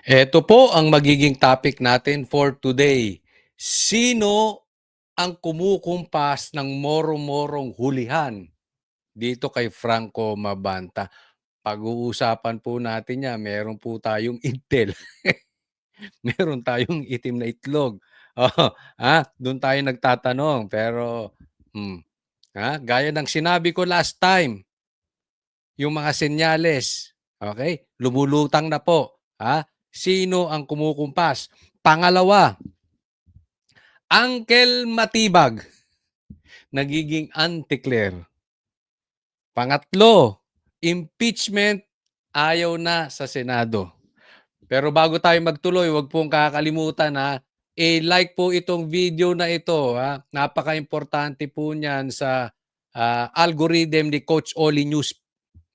Eto po ang magiging topic natin for today. Sino ang kumukumpas ng moro-morong hulihan dito kay Franco Mabanta? Pag-uusapan po natin yan, meron po tayong intel, meron tayong itim na itlog. Oo, do'n tayo nagtatanong pero, gaya ng sinabi ko last time, yung mga senyales, okay, lumulutang na po, Sino ang kumukumpas? Pangalawa, Uncle Matibag, nagiging Auntie Pangatlo, impeachment, ayaw na sa Senado. Pero bago tayo magtuloy, huwag pong kakalimutan i-like po itong video na ito. Napaka-importante po niyan sa algorithm ni Coach Oli News.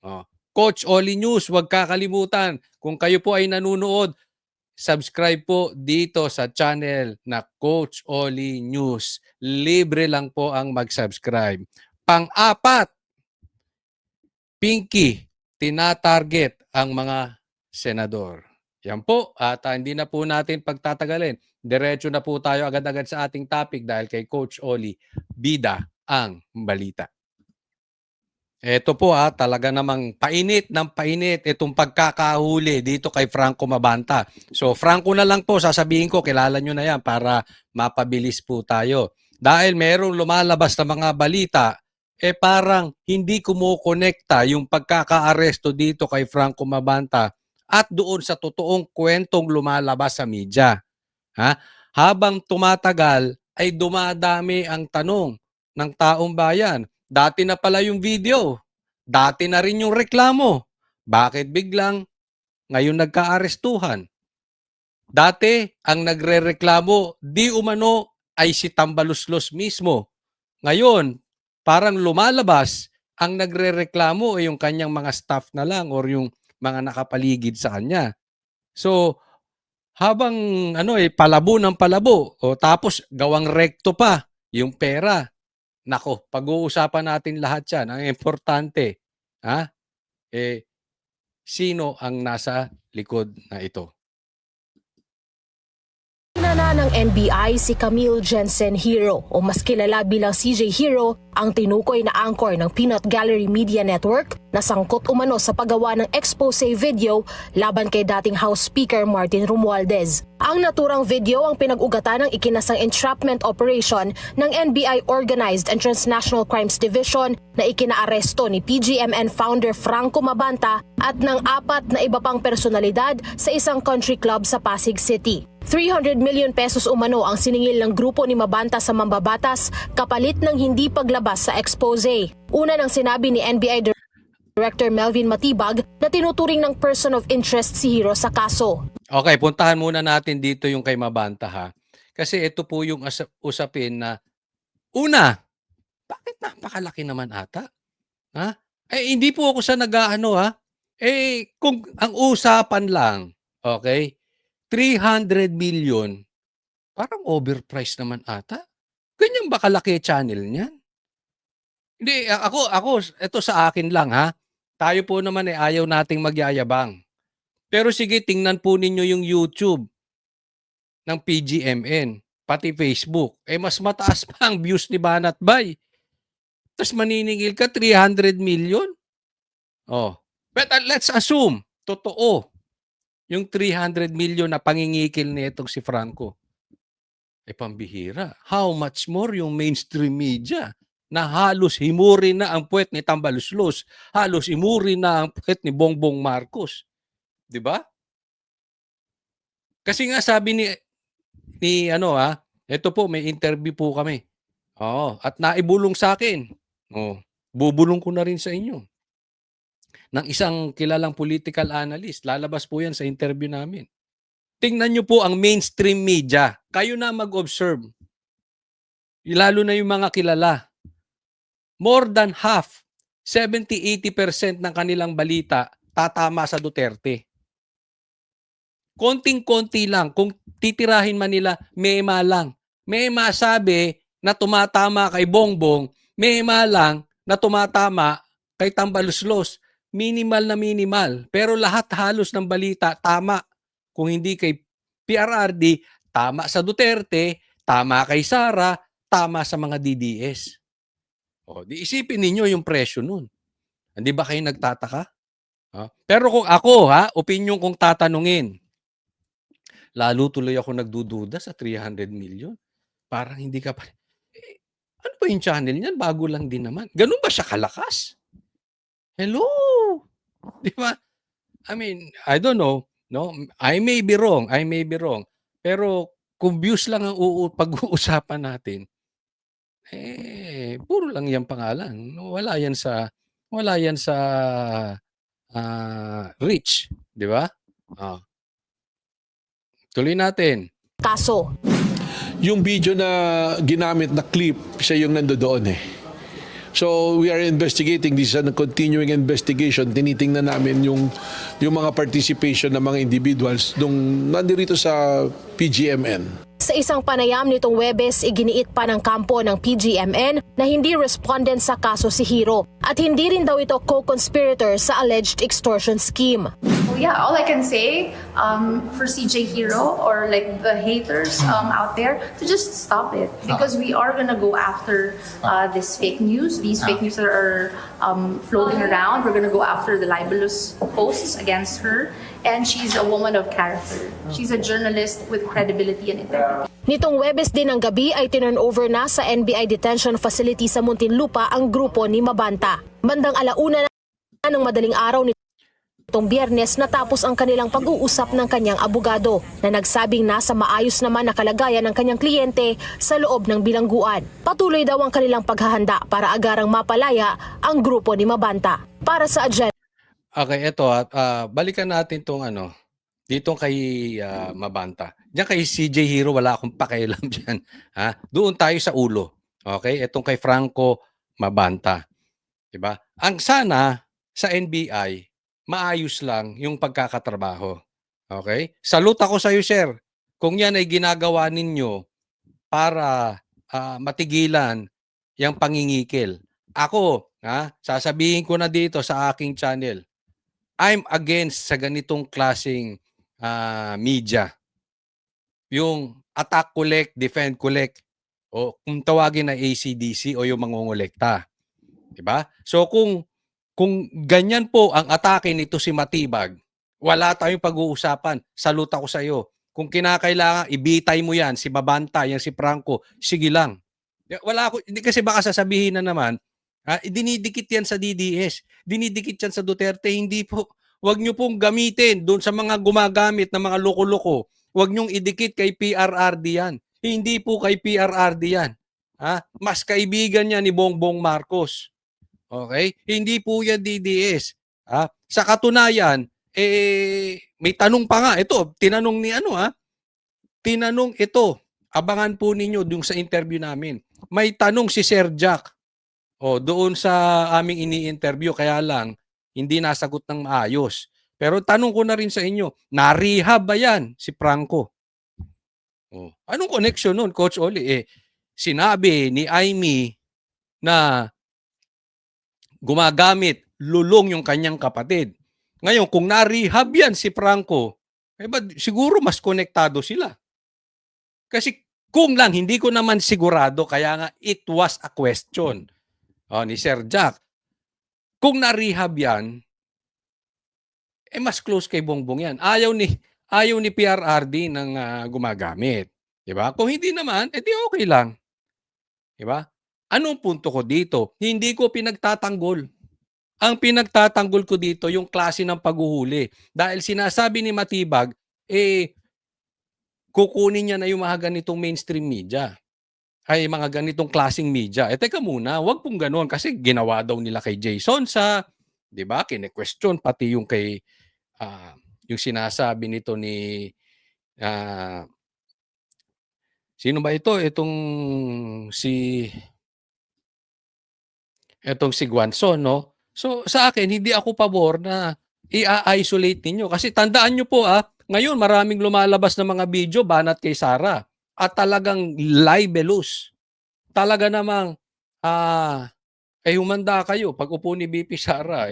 Oh. Coach Oli News, huwag kakalimutan. Kung kayo po ay nanonood, subscribe po dito sa channel na Coach Oli News. Libre lang po ang mag-subscribe. Pang-apat, Pinky, tinatarget ang mga senador. Yan po, at hindi na po natin pagtatagalin. Diretso na po tayo agad-agad sa ating topic dahil kay Coach Oli, bida ang balita. Ito po talaga namang painit ng painit itong pagkakahuli dito kay Franco Mabanta. So Franco na lang po, sasabihin ko, kilala nyo na yan para mapabilis po tayo. Dahil merong lumalabas na mga balita, parang hindi kumukonekta yung pagkakaaresto dito kay Franco Mabanta at doon sa totoong kwentong lumalabas sa media. Habang tumatagal ay dumadami ang tanong ng taong bayan. Dati na pala yung video. Dati na rin yung reklamo. Bakit biglang ngayon nagka-arestuhan? Dati ang nagrereklamo di umano ay si Tambaluslos mismo. Ngayon, parang lumalabas ang nagrereklamo ay yung kanyang mga staff na lang or yung mga nakapaligid sa kanya. So, habang palabo ng palabo o tapos gawang rekto pa yung pera. Nako, pag-uusapan natin lahat 'yan. Ang importante, sino ang nasa likod na ito? Na ng NBI si Camille Jensen Hero o mas kilala bilang CJ Hero ang tinukoy na anchor ng Peanut Gallery Media Network na sangkot umano sa paggawa ng expose video laban kay dating House Speaker Martin Romualdez. Ang naturang video ang pinag-ugatan ng ikinasang entrapment operation ng NBI Organized and Transnational Crimes Division na ikinaaresto ni PGMN founder Franco Mabanta at ng 4 na iba pang personalidad sa isang country club sa Pasig City. 300 million pesos umano ang siningil ng grupo ni Mabanta sa mambabatas kapalit ng hindi paglabas sa expose. Una nang sinabi ni NBI Director Melvin Matibag na tinuturing ng person of interest si Hero sa kaso. Okay, puntahan muna natin dito yung kay Mabanta Kasi ito po yung usapin na una, bakit napakalaki naman ata? Hindi po ako sa nag-aano kung ang usapan lang, okay, 300 million, parang overpriced naman ata. Ganyan ba kalaki channel niyan? Hindi, ako, ito sa akin lang Tayo po naman ayaw nating magyayabang. Pero sige, tingnan po ninyo yung YouTube ng PGMN, pati Facebook. Mas mataas pa ang views ni Banat Bay. Tapos maniningil ka 300 million? Oh. But let's assume, totoo, yung 300 million na pangingikil nitong si Franco. Pambihira. How much more yung mainstream media na halos himurin na ang puwet ni Tambaluslos, halos himurin na ang puwet ni Bongbong Marcos. 'Di ba? Kasi nga sabi ni ito po may interview po kami. Oo, at naibulong sa akin. Oh, bubulong ko na rin sa inyo. Ng isang kilalang political analyst. Lalabas po 'yan sa interview namin. Tingnan niyo po ang mainstream media. Kayo na mag-observe. Lalo na yung mga kilala. More than half, 70-80% ng kanilang balita tatama sa Duterte. Konting-konti lang. Kung titirahin man nila, mema lang. Mema sabi na tumatama kay Bongbong, mema lang na tumatama kay Tambaluslos. Minimal na minimal. Pero lahat halos ng balita, tama. Kung hindi kay PRRD, tama sa Duterte, tama kay Sara, tama sa mga DDS. O, di isipin ninyo yung presyo nun. Hindi ba kayo nagtataka? Pero kung ako, opinion kong tatanungin, lalo tuloy ako nagdududa sa 300 million. Parang hindi ka pa, ano ba yung channel niyan? Bago lang din naman. Ganun ba siya kalakas? Hello! Di ba? I mean, I don't know. No? I may be wrong. Pero kung views lang ang pag-uusapan natin, puro lang yan pangalan. Wala yan sa reach. Di ba? Oh. Tuloy natin. Kaso, Yung video na ginamit na clip, siya yung nandoon eh. So we are investigating, this is a continuing investigation. Tinitingnan namin yung mga participation ng mga individuals nung nandirito sa PGMN. sa isang panayam nitong Webes, iginiit pa ng kampo ng PGMN na hindi respondent sa kaso si Hero at hindi rin daw ito co-conspirator sa alleged extortion scheme. Well, yeah, all I can say for CJ Hero or like the haters out there to just stop it because we are gonna go after this fake news, these fake news that are floating around. We're gonna go after the libelous posts against her, and she's a woman of character. She's a journalist with credibility and integrity. Nitong Webes din ng gabi ay tinurnover na sa NBI detention facility sa Muntinlupa ang grupo ni Mabanta. Bandang 1:00 na ng madaling araw nitong Biyernes natapos ang kanilang pag-uusap ng kanyang abogado na nagsabing nasa maayos naman na kalagayan ng kanyang kliyente sa loob ng bilangguan. Patuloy daw ang kanilang paghahanda para agarang mapalaya ang grupo ni Mabanta. Para sa agenda Okay, eto balikan natin tong dito kay Mabanta. Diyan kay CJ Hero, wala akong pakialam diyan. Doon tayo sa ulo. Okay? Etong kay Franco Mabanta. 'Di ba? Ang sana sa NBI, maayos lang yung pagkakatrabaho. Okay? Salute ako sa iyo, sir. Kung yan ay ginagawa ninyo para matigilan yung pangingikil. Ako, sasabihin ko na dito sa aking channel, I'm against sa ganitong klaseng media. Yung attack collect, defend collect, o kung tawagin na ACDC o yung mangongolekta. 'Di ba? So kung ganyan po ang atake nito si Matibag, wala tayong pag-uusapan. Salute ako sa iyo. Kung kinakailangan ibitay mo 'yan, si Mabanta, yan si Franco, sige lang. Hindi kasi baka sasabihin na naman, dinidikit yan sa DDS, dinidikit yan sa Duterte, hindi po. Huwag niyo pong gamitin doon sa mga gumagamit ng mga loko-loko. Huwag niyong idikit kay PRRD yan. Hindi po kay PRRD yan. Mas kaibigan niya ni Bongbong Marcos. Okay? Hindi po yan DDS. Sa katunayan, may tanong pa nga. Ito, tinanong ni tinanong ito. Abangan po ninyo doon sa interview namin. May tanong si Sir Jack. Doon sa aming ini-interview, kaya lang, hindi nasagot ng maayos. Pero tanong ko na rin sa inyo, na-rehab ba yan si Franco? Anong connection nun, Coach Oli? Sinabi ni Aimee na gumagamit lulong yung kanyang kapatid. Ngayon, kung na-rehab yan si Franco, siguro mas konektado sila. Kasi kung lang, hindi ko naman sigurado, kaya nga it was a question ni Sir Jack. Kung na-rehab yan, mas close kay Bongbong yan. Ayaw ni PRRD ng gumagamit. Diba? Kung hindi naman, di okay lang. Diba? Anong punto ko dito? Hindi ko pinagtatanggol. Ang pinagtatanggol ko dito, yung klase ng paghuhuli. Dahil sinasabi ni Matibag, kukunin niya na yung mga ganitong mainstream media. Ay mga ganitong klaseng media. Teka muna, wag pong ganoon kasi ginawa daw nila kay Jason sa, 'di ba? Kine-question pati yung kay yung sinasabi nito ni sino ba ito? Itong si Guanzon, no? So sa akin hindi ako pabor na i-isolate ninyo kasi tandaan niyo po ngayon maraming lumalabas na mga video banat kay Sara. At talagang libelous. Talaga namang, humanda kayo. Pag upo ni VP Sara,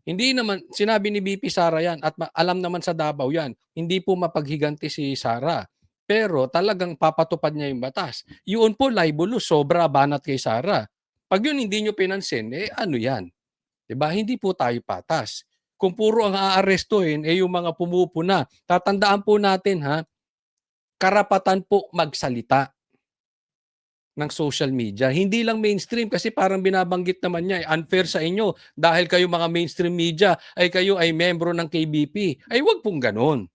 Hindi naman sinabi ni VP Sara 'yan at alam naman sa Davao 'yan. Hindi po mapaghiganti si Sara. Pero talagang papatupad niya yung batas. Yun po libelous, sobra banat kay Sara. 'Pag yun hindi niyo pinansin, ano 'yan, 'di ba? Hindi po tayo patas. Kung puro ang aarestuhin, yung mga pumupuna. Tatandaan po natin karapatan po magsalita ng social media. Hindi lang mainstream kasi parang binabanggit naman niya, unfair sa inyo dahil kayo mga mainstream media ay kayo ay membro ng KBP. Ay wag pong gano'n.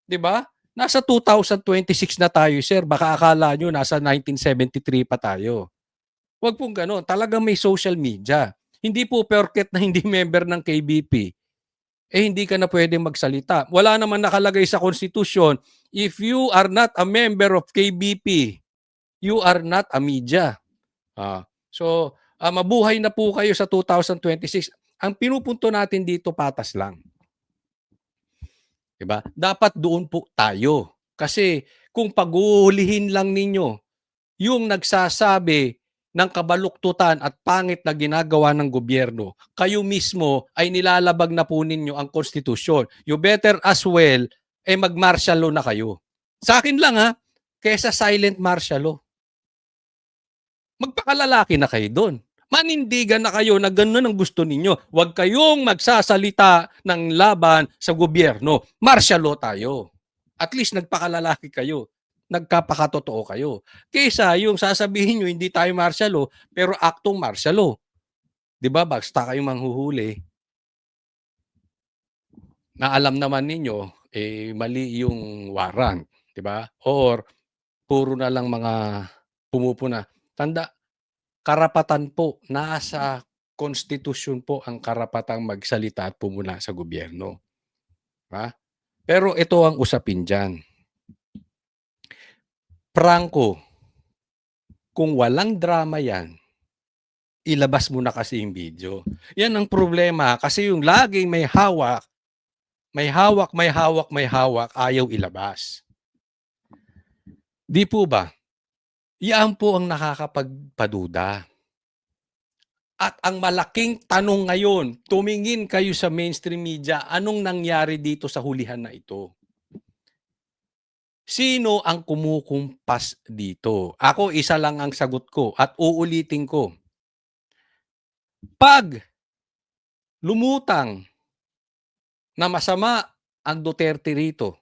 'Di ba? Nasa 2026 na tayo, sir. Baka akala nyo nasa 1973 pa tayo. Wag pong gano'n. Talagang may social media. Hindi po porket na hindi member ng KBP, hindi ka na pwedeng magsalita. Wala naman nakalagay sa konstitusyon, if you are not a member of KBP, you are not a media. So, mabuhay na po kayo sa 2026. Ang pinupunto natin dito patas lang. 'Di ba? Dapat doon po tayo. Kasi kung paghuhulihin lang ninyo yung nagsasabi ng kabaluktutan at pangit na ginagawa ng gobyerno, kayo mismo ay nilalabag na po ninyo ang konstitusyon. You better as well mag-martial law na kayo. Sa akin lang kesa silent martial law. Magpakalalaki na kayo doon. Manindigan na kayo na gano'n ang gusto ninyo. Huwag kayong magsasalita ng laban sa gobyerno. Martial law tayo. At least nagpakalalaki kayo. Nagkapakatotoo kayo. Kaysa yung sasabihin nyo, hindi tayo martial law, pero aktong martial law. Di ba? Basta kayong manghuhuli, na alam naman ninyo, mali yung warrant. Di ba? Or, puro na lang mga pumupuna. Karapatan po, nasa konstitusyon po ang karapatang magsalita at pumuna sa gobyerno. Pero ito ang usapin dyan. Franco, kung walang drama yan, ilabas mo na kasi yung video. Yan ang problema kasi yung laging may hawak, ayaw ilabas. Di po ba? Yan po ang nakakapagpaduda. At ang malaking tanong ngayon, tumingin kayo sa mainstream media, anong nangyari dito sa hulihan na ito? Sino ang kumukumpas dito? Ako, isa lang ang sagot ko at uulitin ko. Pag lumutang na masama ang Duterte rito,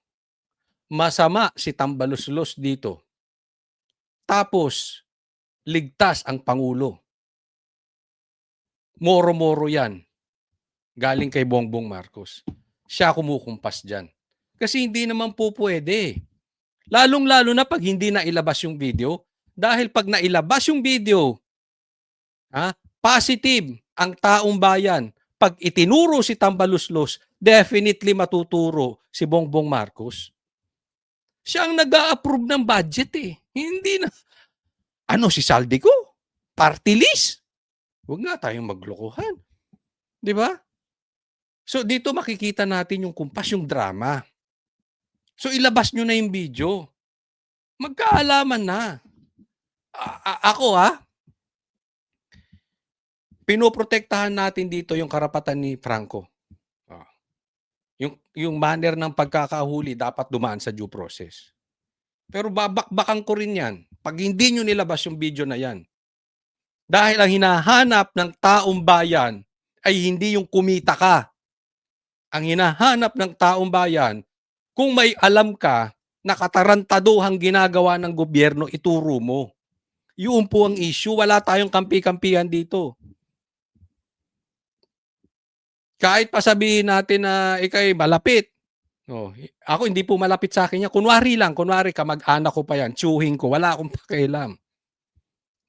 masama si Tambaluslos dito, tapos ligtas ang Pangulo, moro-moro yan, galing kay Bongbong Marcos. Siya kumukumpas dyan. Kasi hindi naman po pwede. Lalong-lalo na pag hindi na ilabas yung video. Dahil pag nailabas yung video, positive ang taong bayan. Pag itinuro si Tambaluslos, definitely matuturo si Bongbong Marcos. Siya ang nag-a-approve ng budget Hindi na. Si Saldico? Party list? Huwag nga tayong maglokohan. Di ba? So dito makikita natin yung kumpas, yung drama. So ilabas nyo na yung video. Magkaalaman na. Ako pinoprotektahan natin dito yung karapatan ni Franco. Yung manner ng pagkakahuli dapat dumaan sa due process. Pero babakbakan ko rin yan pag hindi nyo nilabas yung video na yan. Dahil ang hinahanap ng taong bayan ay hindi yung kumita ka. Ang hinahanap ng taong bayan, kung may alam ka na katarantaduhang ginagawa ng gobyerno, ituro mo. Yun po ang issue. Wala tayong kampi-kampihan dito. Kahit pa sabihin natin na ikay malapit. Ako hindi po malapit sa akin yan. Kunwari kamag-anak ko pa yan, tsuhin ko, wala akong pakialam.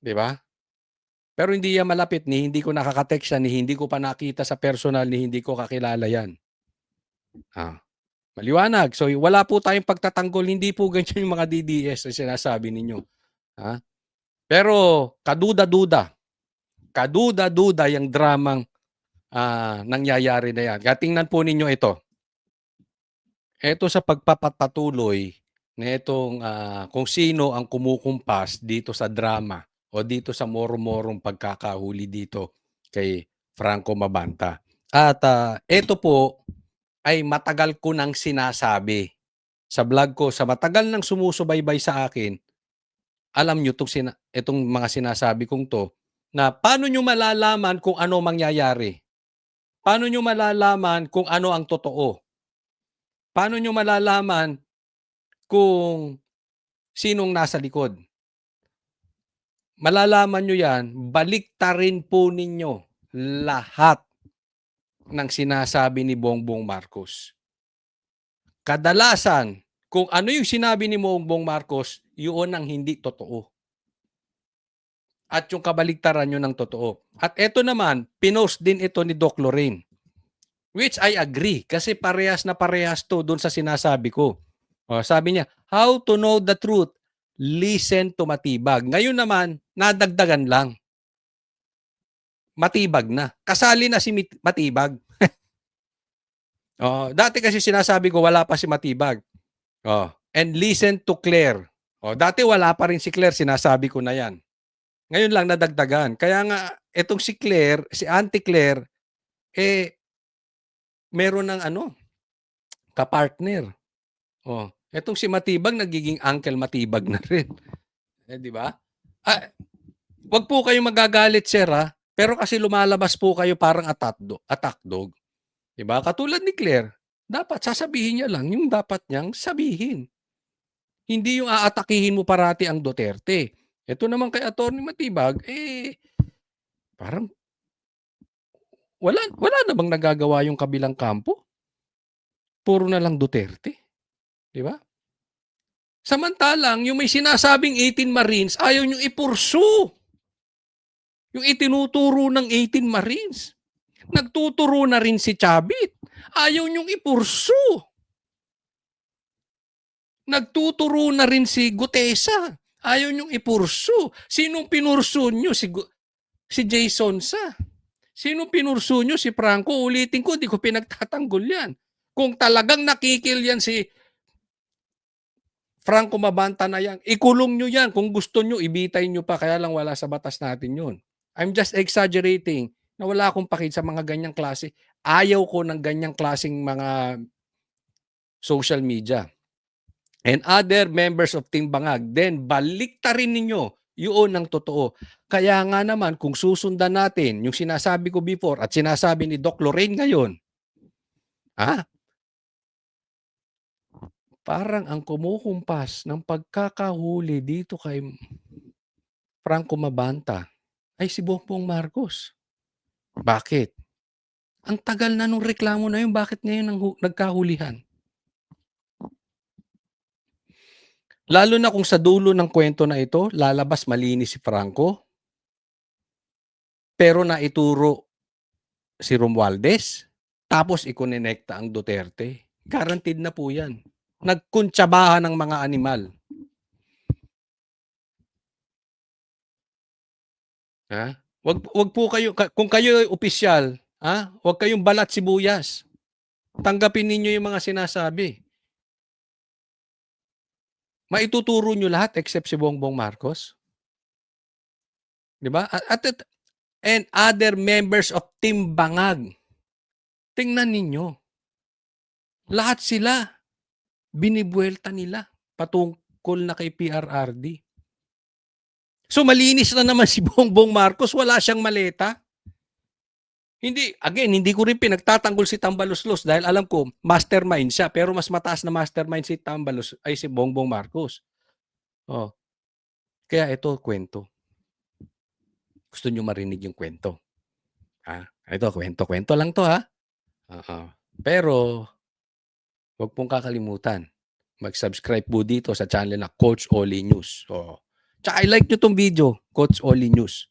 Di ba? Pero hindi yan malapit, ni hindi ko nakaka-text yan, ni hindi ko pa nakita sa personal, ni hindi ko kakilala yan. Maliwanag. So wala po tayong pagtatanggol, hindi po ganyan yung mga DDS na sinasabi ninyo. Pero kaduda-duda yung dramang nangyayari na yan. Tingnan po ninyo ito. Ito sa pagpapatuloy na itong kung sino ang kumukumpas dito sa drama o dito sa moro-morong pagkakahuli dito kay Franco Mabanta. At ito po ay matagal ko nang sinasabi sa vlog ko. Sa matagal nang sumusubaybay sa akin, alam nyo itong mga sinasabi kong to, na paano nyo malalaman kung ano mangyayari? Paano nyo malalaman kung ano ang totoo? Paano nyo malalaman kung sinong nasa likod? Malalaman nyo yan, baliktarin po ninyo lahat ng sinasabi ni Bongbong Marcos. Kadalasan, kung ano yung sinabi ni Bongbong Marcos, yun ang hindi totoo. At yung kabaliktaran yun ng totoo. At ito naman, pinost din ito ni Doc Lorraine. Which I agree, kasi parehas na parehas to dun sa sinasabi ko. Sabi niya, how to know the truth? Listen to Matibag. Ngayon naman, nadagdagan lang. Matibag na. Kasali na si Matibag. Dati kasi sinasabi ko, wala pa si Matibag. And listen to Claire. Dati wala pa rin si Claire, sinasabi ko na yan. Ngayon lang nadagdagan. Kaya nga, etong si Claire, si Auntie Claire, meron ng kapartner. Etong si Matibag, nagiging Uncle Matibag na rin. Di ba? Wag po kayong magagalit, sir, ha? Pero kasi lumalabas po kayo parang attack dog. Di ba? Katulad ni Claire, dapat sasabihin niya lang yung dapat niyang sabihin. Hindi yung aatakihin mo parati ang Duterte. Ito naman kay Atty. Matibag, parang wala na bang nagagawa yung kabilang kampo? Puro na lang Duterte. Di ba? Samantalang, yung may sinasabing 18 Marines, ayaw nyo ipursu. Yung itinuturo ng 18 Marines. Nagtuturo na rin si Chavit. Ayaw nyong ipursu. Nagtuturo na rin si Gutesa. Ayaw nyong ipursu. Sinong pinursu nyo? Si Jason Sa. Sinong pinursu nyo? Si Franco. Ulitin ko, di ko pinagtatanggol yan. Kung talagang nakikil yan si Franco Mabanta na yan, ikulong nyo yan. Kung gusto nyo, ibitay nyo pa. Kaya lang wala sa batas natin yun. I'm just exaggerating na wala akong pakid sa mga ganyang klase. Ayaw ko ng ganyang klaseng mga social media. And other members of Team Bangag, then baliktarin ninyo yun ang totoo. Kaya nga naman, kung susundan natin yung sinasabi ko before at sinasabi ni Doc Lorraine ngayon, parang ang kumukumpas ng pagkakahuli dito kay Franco Mabanta ay si Bongbong Marcos. Bakit? Ang tagal na nung reklamo na yun, bakit ngayon nagkahulihan? Lalo na kung sa dulo ng kwento na ito, lalabas malinis si Franco, pero naituro si Romualdez, tapos ikonekta ang Duterte. Guaranteed na po yan. Nagkuntsabahan ng mga animal. Wag po kayo, kung kayo ay opisyal, wag kayong balat sibuyas. Tanggapin ninyo yung mga sinasabi. Maituturo nyo lahat except si Bongbong Marcos. Di ba? And other members of Team Bangag. Tingnan ninyo. Lahat sila, binibuelta nila patungkol na kay PRRD. So malinis na naman si Bongbong Marcos, wala siyang maleta. Hindi ko rin pinagtatanggol si Tambaluslos dahil alam ko, mastermind siya, pero mas mataas na mastermind si si Bongbong Marcos. Kaya ito, kwento. Gusto nyo marinig yung kwento? Ito, kwento lang to, ha? Pero, huwag pong kakalimutan, mag-subscribe po dito sa channel na Coach Oli News. Tsaka i-like nyo tong video, Coach Oli News.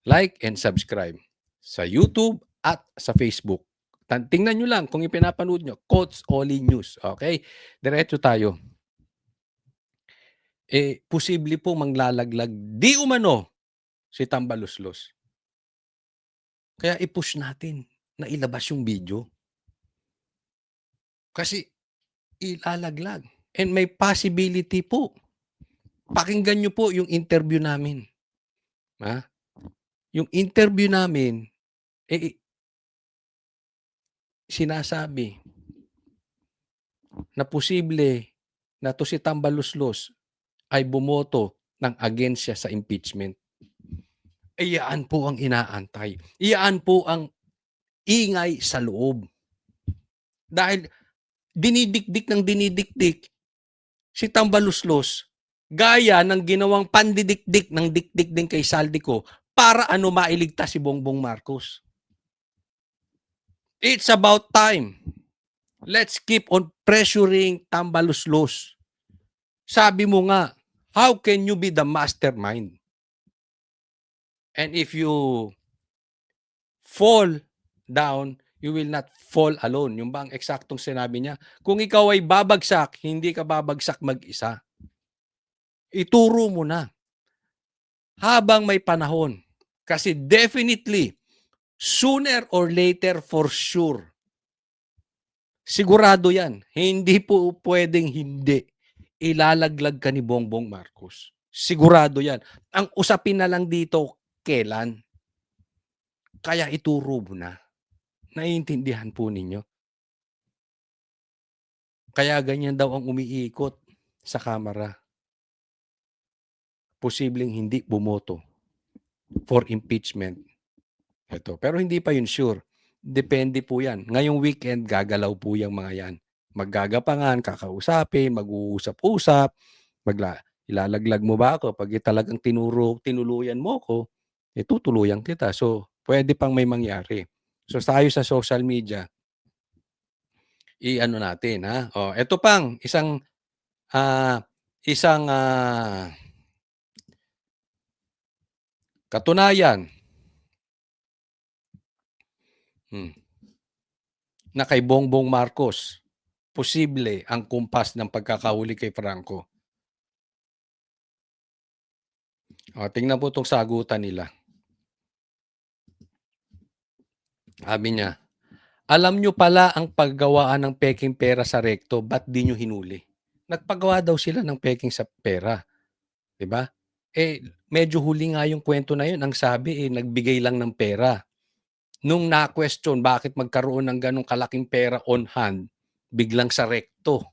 Like and subscribe sa YouTube at sa Facebook. Tingnan nyo lang kung ipinapanood nyo, Coach Oli News. Okay? Diretso tayo. Posible po manglalaglag di umano si Tambaluslos. Kaya i-push natin na ilabas yung video. Kasi ilalaglag. And may possibility po. Pakinggan nyo po yung interview namin. Yung interview namin, sinasabi na posible na 'to si Tambaluslos ay bumoto ng against siya sa impeachment. Iyaan po ang inaantay. Iyaan po ang ingay sa loob. Dahil dinidikdik ng dinidikdik si Tambaluslos gaya ng ginawang pandidikdik ng dikdik din kay Saldico para mailigtas si Bongbong Marcos. It's about time. Let's keep on pressuring Tambaluslos. Sabi mo nga, how can you be the mastermind? And if you fall down, you will not fall alone. Yung bang eksaktong sinabi niya? Kung ikaw ay babagsak, hindi ka babagsak mag-isa. Ituro mo na. Habang may panahon. Kasi definitely, sooner or later, for sure, sigurado yan. Hindi po pwedeng hindi. Ilalaglag ka ni Bongbong Marcos. Sigurado yan. Ang usapin na lang dito, kailan? Kaya ituro mo na. Naiintindihan po ninyo. Kaya ganyan daw ang umiikot sa Kamara. Posibleng hindi bumoto for impeachment. Ito. Pero hindi pa yun sure. Depende po yan. Ngayong weekend, gagalaw po yung mga yan. Maggagapangan, kakausapin, mag-uusap-usap, ilalaglag mo ba ako? Pag talagang tinuluyan mo ko, tutuluyan kita. So, pwede pang may mangyari. So, tayo sa social media, i-ano natin, ha? O, ito pang isang katunayan na kay Bongbong Marcos, posible ang kumpas ng pagkakahuli kay Franco. O, tingnan po itong sagutan nila. Sabi niya, alam nyo pala ang paggawaan ng peking pera sa rekto, ba't di nyo hinuli? Nagpagawa daw sila ng peking sa pera. Diba? Medyo huli nga yung kwento na yun. Ang sabi, nagbigay lang ng pera. Nung na-question bakit magkaroon ng ganong kalaking pera on hand, biglang sa rekto.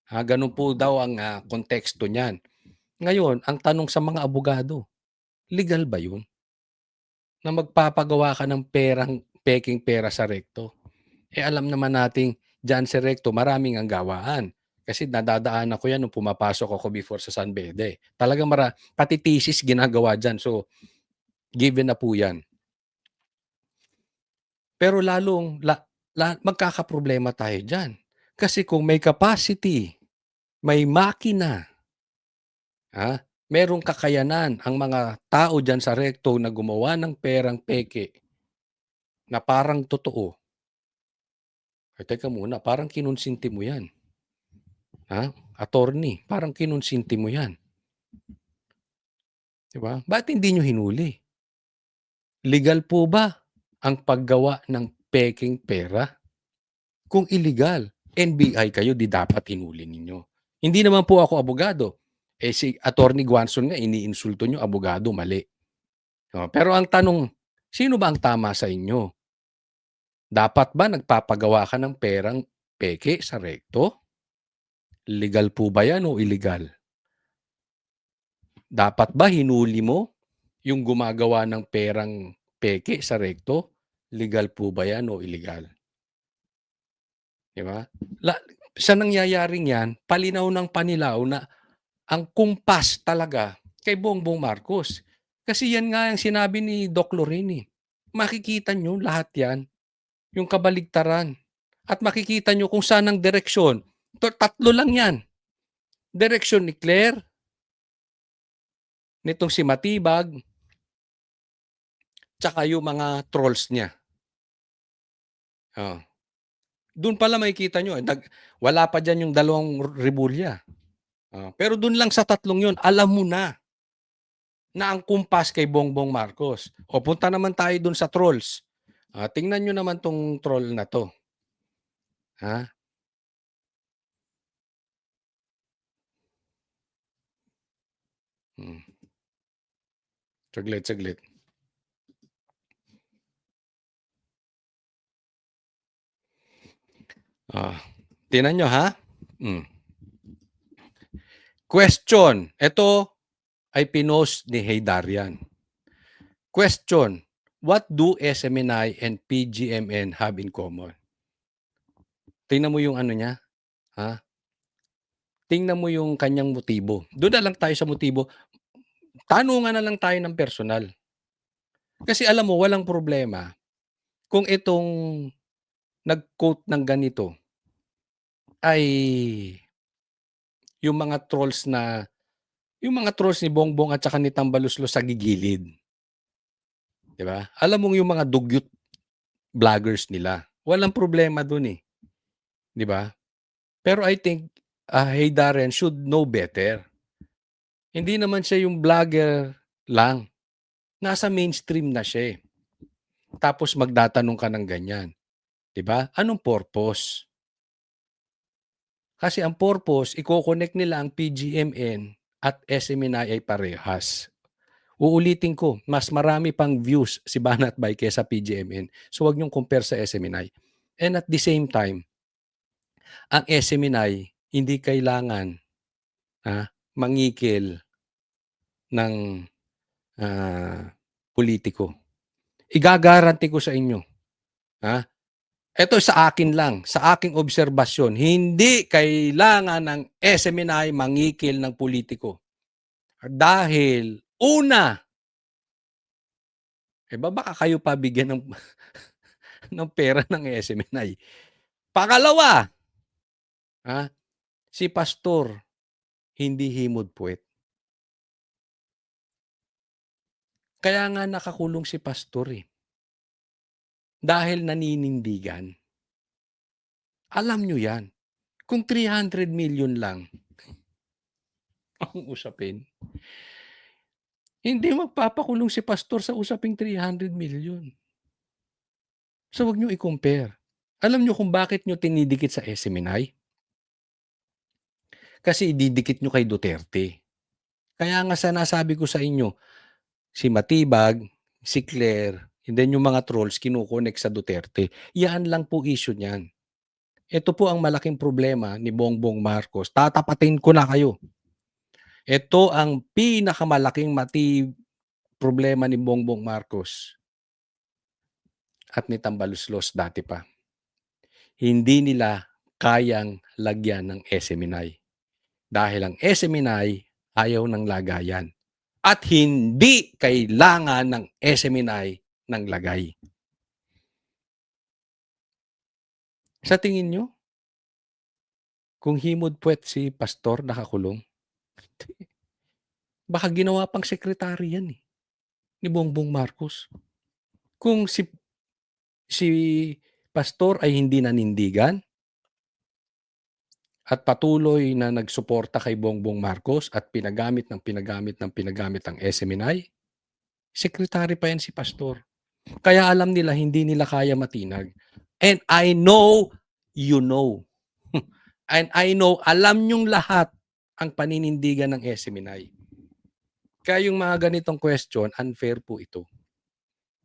Ganun po daw ang konteksto niyan. Ngayon, ang tanong sa mga abogado, legal ba yun? Na magpapagawa ka ng peking pera sa rekto? Alam naman nating dyan sa rekto, maraming ang gawaan. Kasi nadadaan ako yan nung pumapasok ako before sa San Bede. Talagang pati thesis ginagawa dyan. So, given na po yan. Pero magkakaproblema tayo dyan. Kasi kung may capacity, may makina, merong kakayanan ang mga tao dyan sa rekto na gumawa ng perang peke na parang totoo. Teka muna, parang kinonsinti mo yan. Attorney, parang kinonsinti mo yan. Diba? Ba't hindi nyo hinuli? Legal po ba ang paggawa ng peking pera? Kung illegal, NBI kayo, di dapat hinuli ninyo. Hindi naman po ako abogado. Si Attorney Guanzon nga, iniinsulto nyo, abogado, mali. Pero ang tanong, sino ba ang tama sa inyo? Dapat ba nagpapagawa ka ng perang peke sa rekto? Legal po ba yan o illegal? Dapat ba hinuli mo yung gumagawa ng perang peke sa rekto? Legal po ba yan o illegal? Diba? Sa nangyayaring yan, palinaw ng panilaw na ang kumpas talaga kay Bongbong Marcos. Kasi yan nga ang sinabi ni Doc Lorini. Makikita nyo lahat yan, yung kabaligtaran. At makikita nyo kung saan ang direksyon. Tatlo lang yan. Direksyon ni Claire, nitong si Matibag, tsaka yung mga trolls niya. Doon pala makikita nyo, wala pa dyan yung dalawang Rebulya. Pero doon lang sa tatlong yun, alam mo na ang kumpas kay Bongbong Marcos. O punta naman tayo doon sa trolls. Tingnan nyo naman tong troll na to. Saglit. Ah, tingnan nyo ha. Question. Ito ay pinost ni Heydarian. Question. What do SMNI and PGMN have in common? Tingnan mo yung ano niya. Ha? Tingnan mo yung kanyang motibo. Doon na lang tayo sa motibo. Tanungan na lang tayo ng personal. Kasi alam mo, walang problema kung itong nag-quote ng ganito ay yung mga trolls ni Bongbong at saka ni Tambaluslos sa gigilid. 'Di ba? Alam mo yung mga dugyot vloggers nila. Walang problema dun eh. 'Di ba? Pero I think Hey Darren should know better. Hindi naman siya yung vlogger lang. Nasa mainstream na siya eh. Tapos magdatanong ka ng ganyan. 'Di ba? Anong purpose? Kasi ang purpose, i-connect nila ang PGMN at SMNI ay parehas. Uulitin ko, mas marami pang views si Banat Bay kaysa PGMN. So wag niyong compare sa SMNI. And at the same time, ang SMNI hindi kailangan mangikil ng politiko. Igagaranti ko sa inyo. Ito sa akin lang, sa aking obserbasyon, hindi kailangan ng SMNI mangikil ng politiko. Dahil, una, baka kayo pa bigyan ng, ng pera ng SMNI. Pangalawa, si pastor, hindi himod puwet. Kaya nga nakakulong si pastor eh. Dahil naninindigan. Alam nyo yan. Kung 300 million lang ang usapin, hindi magpapakulong si pastor sa usaping 300 million. So wag nyo i-compare. Alam nyo kung bakit nyo tinidikit sa SMNI? Kasi ididikit nyo kay Duterte. Kaya nga sinasabi ko sa inyo, si Matibag, si Claire, and then yung mga trolls kinukonek sa Duterte. Yan lang po issue niyan. Ito po ang malaking problema ni Bongbong Marcos. Tatapatin ko na kayo. Ito ang pinakamalaking problema ni Bongbong Marcos at ni Tambaluslos dati pa. Hindi nila kayang lagyan ng SMNI. Dahil ang SMNI ayaw ng lagayan. At hindi kailangan ng SMNI ng lagay. Sa tingin nyo, kung himod puwet si pastor nakakulong, baka ginawa pang sekretary yan eh, ni Bongbong Marcos. Kung si pastor ay hindi nanindigan at patuloy na nagsuporta kay Bongbong Marcos at pinagamit ang SMNI, sekretary pa yan si pastor. Kaya alam nila hindi nila kaya matinag. And I know you know. And I know alam nyong lahat ang paninindigan ng SMNI. Kaya yung mga ganitong question, unfair po ito.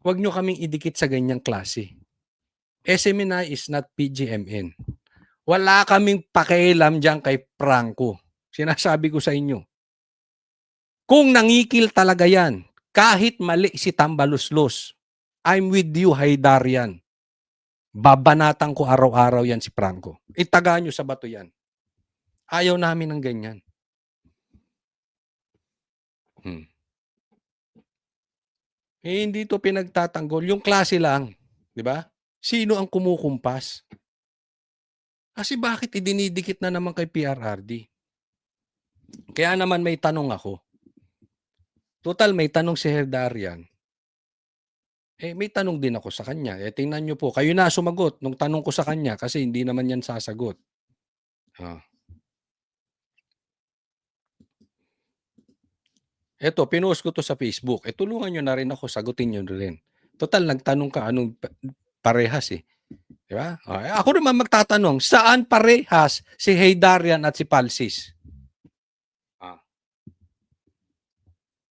Huwag nyo kaming idikit sa ganyang klase. SMNI is not PGMN. Wala kaming pakialam dyan kay Franco. Sinasabi ko sa inyo. Kung nangikil talaga yan, kahit mali si Tambaluslos, I'm with you, Haydarian. Babanatan ko araw-araw yan si Franco. Itaga nyo sa bato yan. Ayaw namin ng ganyan. Hindi to pinagtatanggol. Yung klase lang. Di ba? Sino ang kumukumpas? Kasi bakit idinidikit na naman kay PRRD? Kaya naman may tanong ako. Total, may tanong si Herdarian. May tanong din ako sa kanya. Tingnan nyo po. Kayo na sumagot nung tanong ko sa kanya kasi hindi naman yan sasagot. Eto, pinost ko to sa Facebook. Tulungan nyo na rin ako. Sagutin nyo rin. Total, nagtanong ka anong parehas eh. Di ba? Ako naman magtatanong, saan parehas si Heydarian at si Palsis?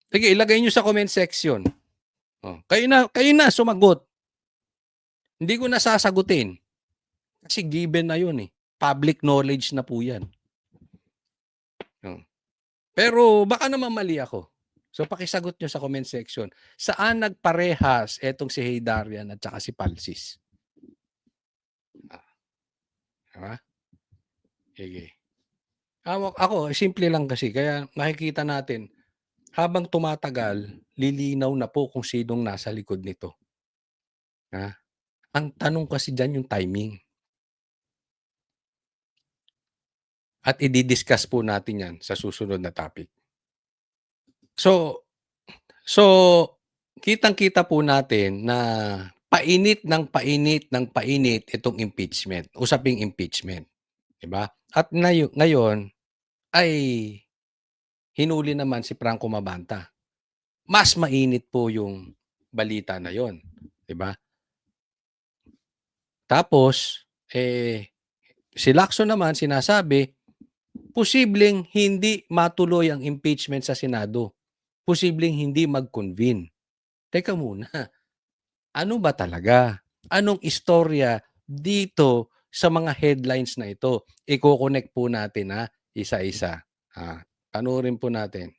Sige, ilagay nyo sa comment section. Kayo na sumagot. Hindi ko na sasagutin. Kasi given na yun eh. Public knowledge na po yan. Pero baka naman mali ako. So pakisagot nyo sa comment section. Saan nagparehas etong si Heydarian at saka si Palsis? Diba? Sige. Ako, simple lang kasi. Kaya nakikita natin, habang tumatagal, lilinaw na po kung sinong nasa likod nito. Ang tanong kasi dyan yung timing. At i-discuss po natin yan sa susunod na topic. So kitang-kita po natin na painit itong impeachment, usaping impeachment, 'di ba? At ngayon ay hinuli naman si Franco Mabanta. Mas mainit po yung balita na 'yon, 'di ba? Tapos si Lacson naman sinasabi posibleng hindi matuloy ang impeachment sa Senado. Posibleng hindi mag-convene. Teka muna, ano ba talaga? Anong istorya dito sa mga headlines na ito? Iko-connect po natin isa-isa. Panoorin po natin.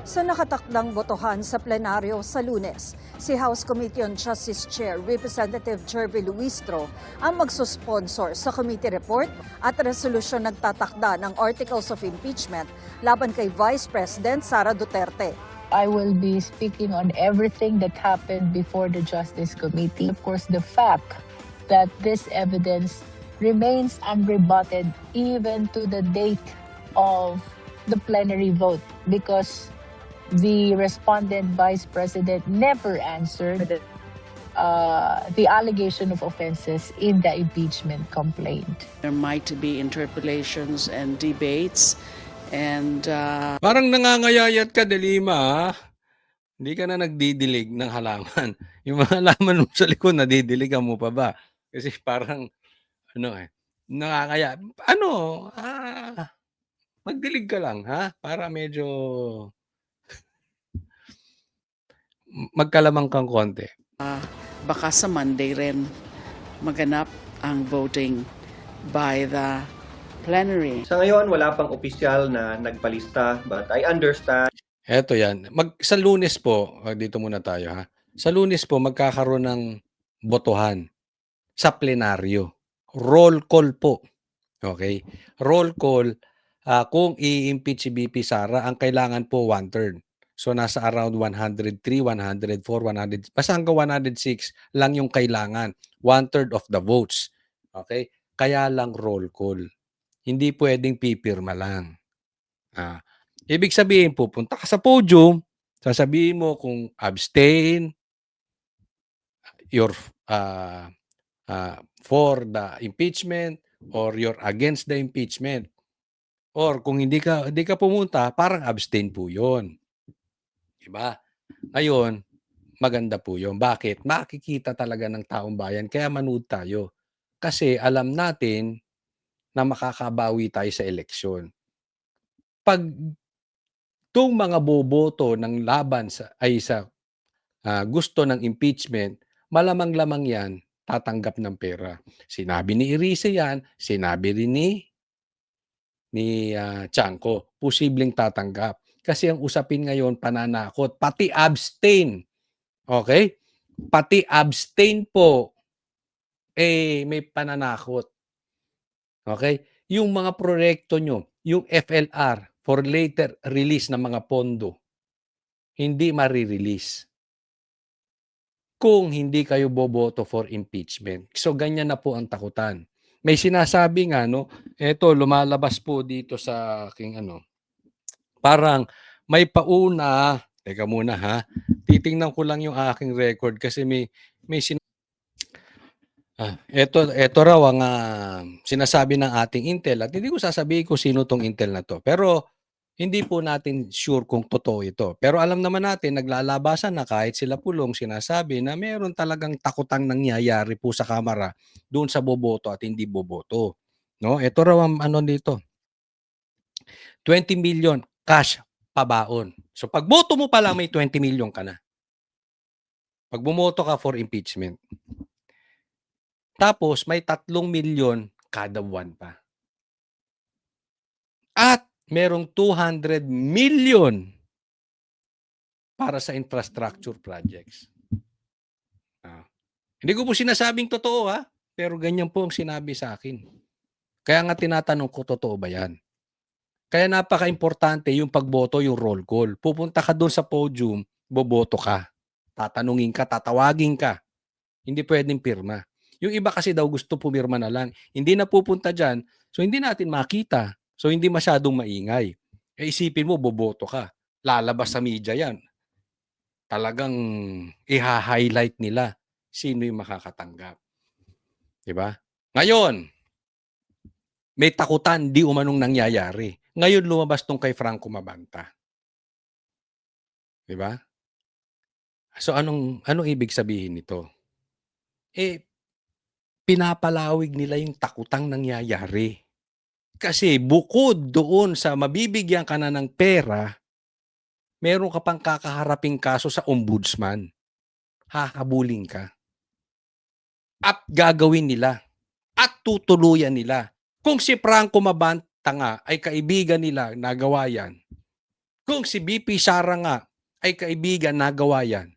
Sa nakatakdang botohan sa plenaryo sa Lunes, si House Committee on Justice Chair Representative Jervy Luistro ang magsusponsor sa committee report at resolusyon nagtatakda ng Articles of Impeachment laban kay Vice President Sara Duterte. I will be speaking on everything that happened before the Justice Committee. Of course, the fact that this evidence remains unrebutted even to the date of the plenary vote because the respondent Vice President never answered the allegation of offenses in the impeachment complaint. There might be interpolations and debates and Parang nangangayayat ka, Delima. Hindi ka na nagdidilig ng halaman. Yung mga halaman mo sa likod, nadidiligan mo pa ba? Kasi parang, nakakaya. Magdilig ka lang, para medyo magkalamang kang konti. baka sa Monday rin maganap ang voting by the plenary. Sa ngayon, wala pang opisyal na nagpalista, but I understand. Eto yan. Sa Lunes po, dito muna tayo Sa Lunes po, magkakaroon ng botohan sa plenaryo. Roll call po. Okay? Roll call, kung i-impeach si BP Sara, ang kailangan po 1/3. So nasa around 103, 104, 100, basta hanggang 106 lang yung kailangan. 1/3 of the votes. Okay? Kaya lang roll call. Hindi pwedeng pipirma lang. Ibig sabihin, pupunta ka sa podium, sasabihin mo kung abstain, you're for the impeachment, or you're against the impeachment. Or kung hindi ka pumunta, parang abstain po yun. Diba? Ngayon, maganda po yun. Bakit? Makikita talaga ng taong bayan, kaya manood tayo. Kasi alam natin na makakabawi tayo sa eleksyon. Pag itong mga boboto ng laban sa gusto ng impeachment, malamang-lamang yan tatanggap ng pera. Sinabi ni Irice yan, sinabi rin ni Chanco, posibleng tatanggap. Kasi ang usapin ngayon, pananakot, pati abstain. Okay? Pati abstain po, may pananakot. Okay? Yung mga proyekto nyo, yung FLR, for later release ng mga pondo, hindi marirelease kung hindi kayo boboto for impeachment. So, ganyan na po ang takutan. May sinasabi nga, eto, lumalabas po dito sa aking parang may pauna. Teka muna titingnan ko lang yung aking record kasi may ito raw ang sinasabi ng ating Intel at hindi ko sasabihin kung sino tong Intel na to. Pero hindi po natin sure kung totoo ito. Pero alam naman natin, naglalabasan na kahit sila Pulong sinasabi na meron talagang takutang nangyayari po sa Kamara doon sa boboto at hindi boboto. Ito raw ang dito. 20 million cash pabaon. So pag boto mo pa lang may 20 million ka na. Pag bumoto ka for impeachment. Tapos may 3 milyon kada buwan pa. At merong 200 million para sa infrastructure projects. Hindi ko po sinasabing totoo pero ganyan po ang sinabi sa akin. Kaya nga tinatanong ko, totoo ba yan? Kaya napaka-importante yung pagboto, yung roll call. Pupunta ka doon sa podium, boboto ka. Tatanungin ka, tatawagin ka. Hindi pwedeng pirma. Yung iba kasi daw gusto pumirma na lang. Hindi na pupunta dyan, so hindi natin makita. So hindi masyadong maingay. Isipin mo, boboto ka. Lalabas sa media yan. Talagang iha-highlight nila sino yung makakatanggap. Diba? Ngayon, may takutan, di umanong nangyayari. Ngayon lumabas tong kay Franco Mabanta. Diba? So anong ibig sabihin nito? Pinapalawig nila yung takutang nangyayari. Kasi bukod doon sa mabibigyan ka na ng pera, meron ka pang kakaharaping kaso sa ombudsman. Hahabulin ka. At gagawin nila. At tutuluyan nila. Kung si Franco Mabanta nga ay kaibigan nila, nagawa yan. Kung si BP Sara nga ay kaibigan, nagawa yan.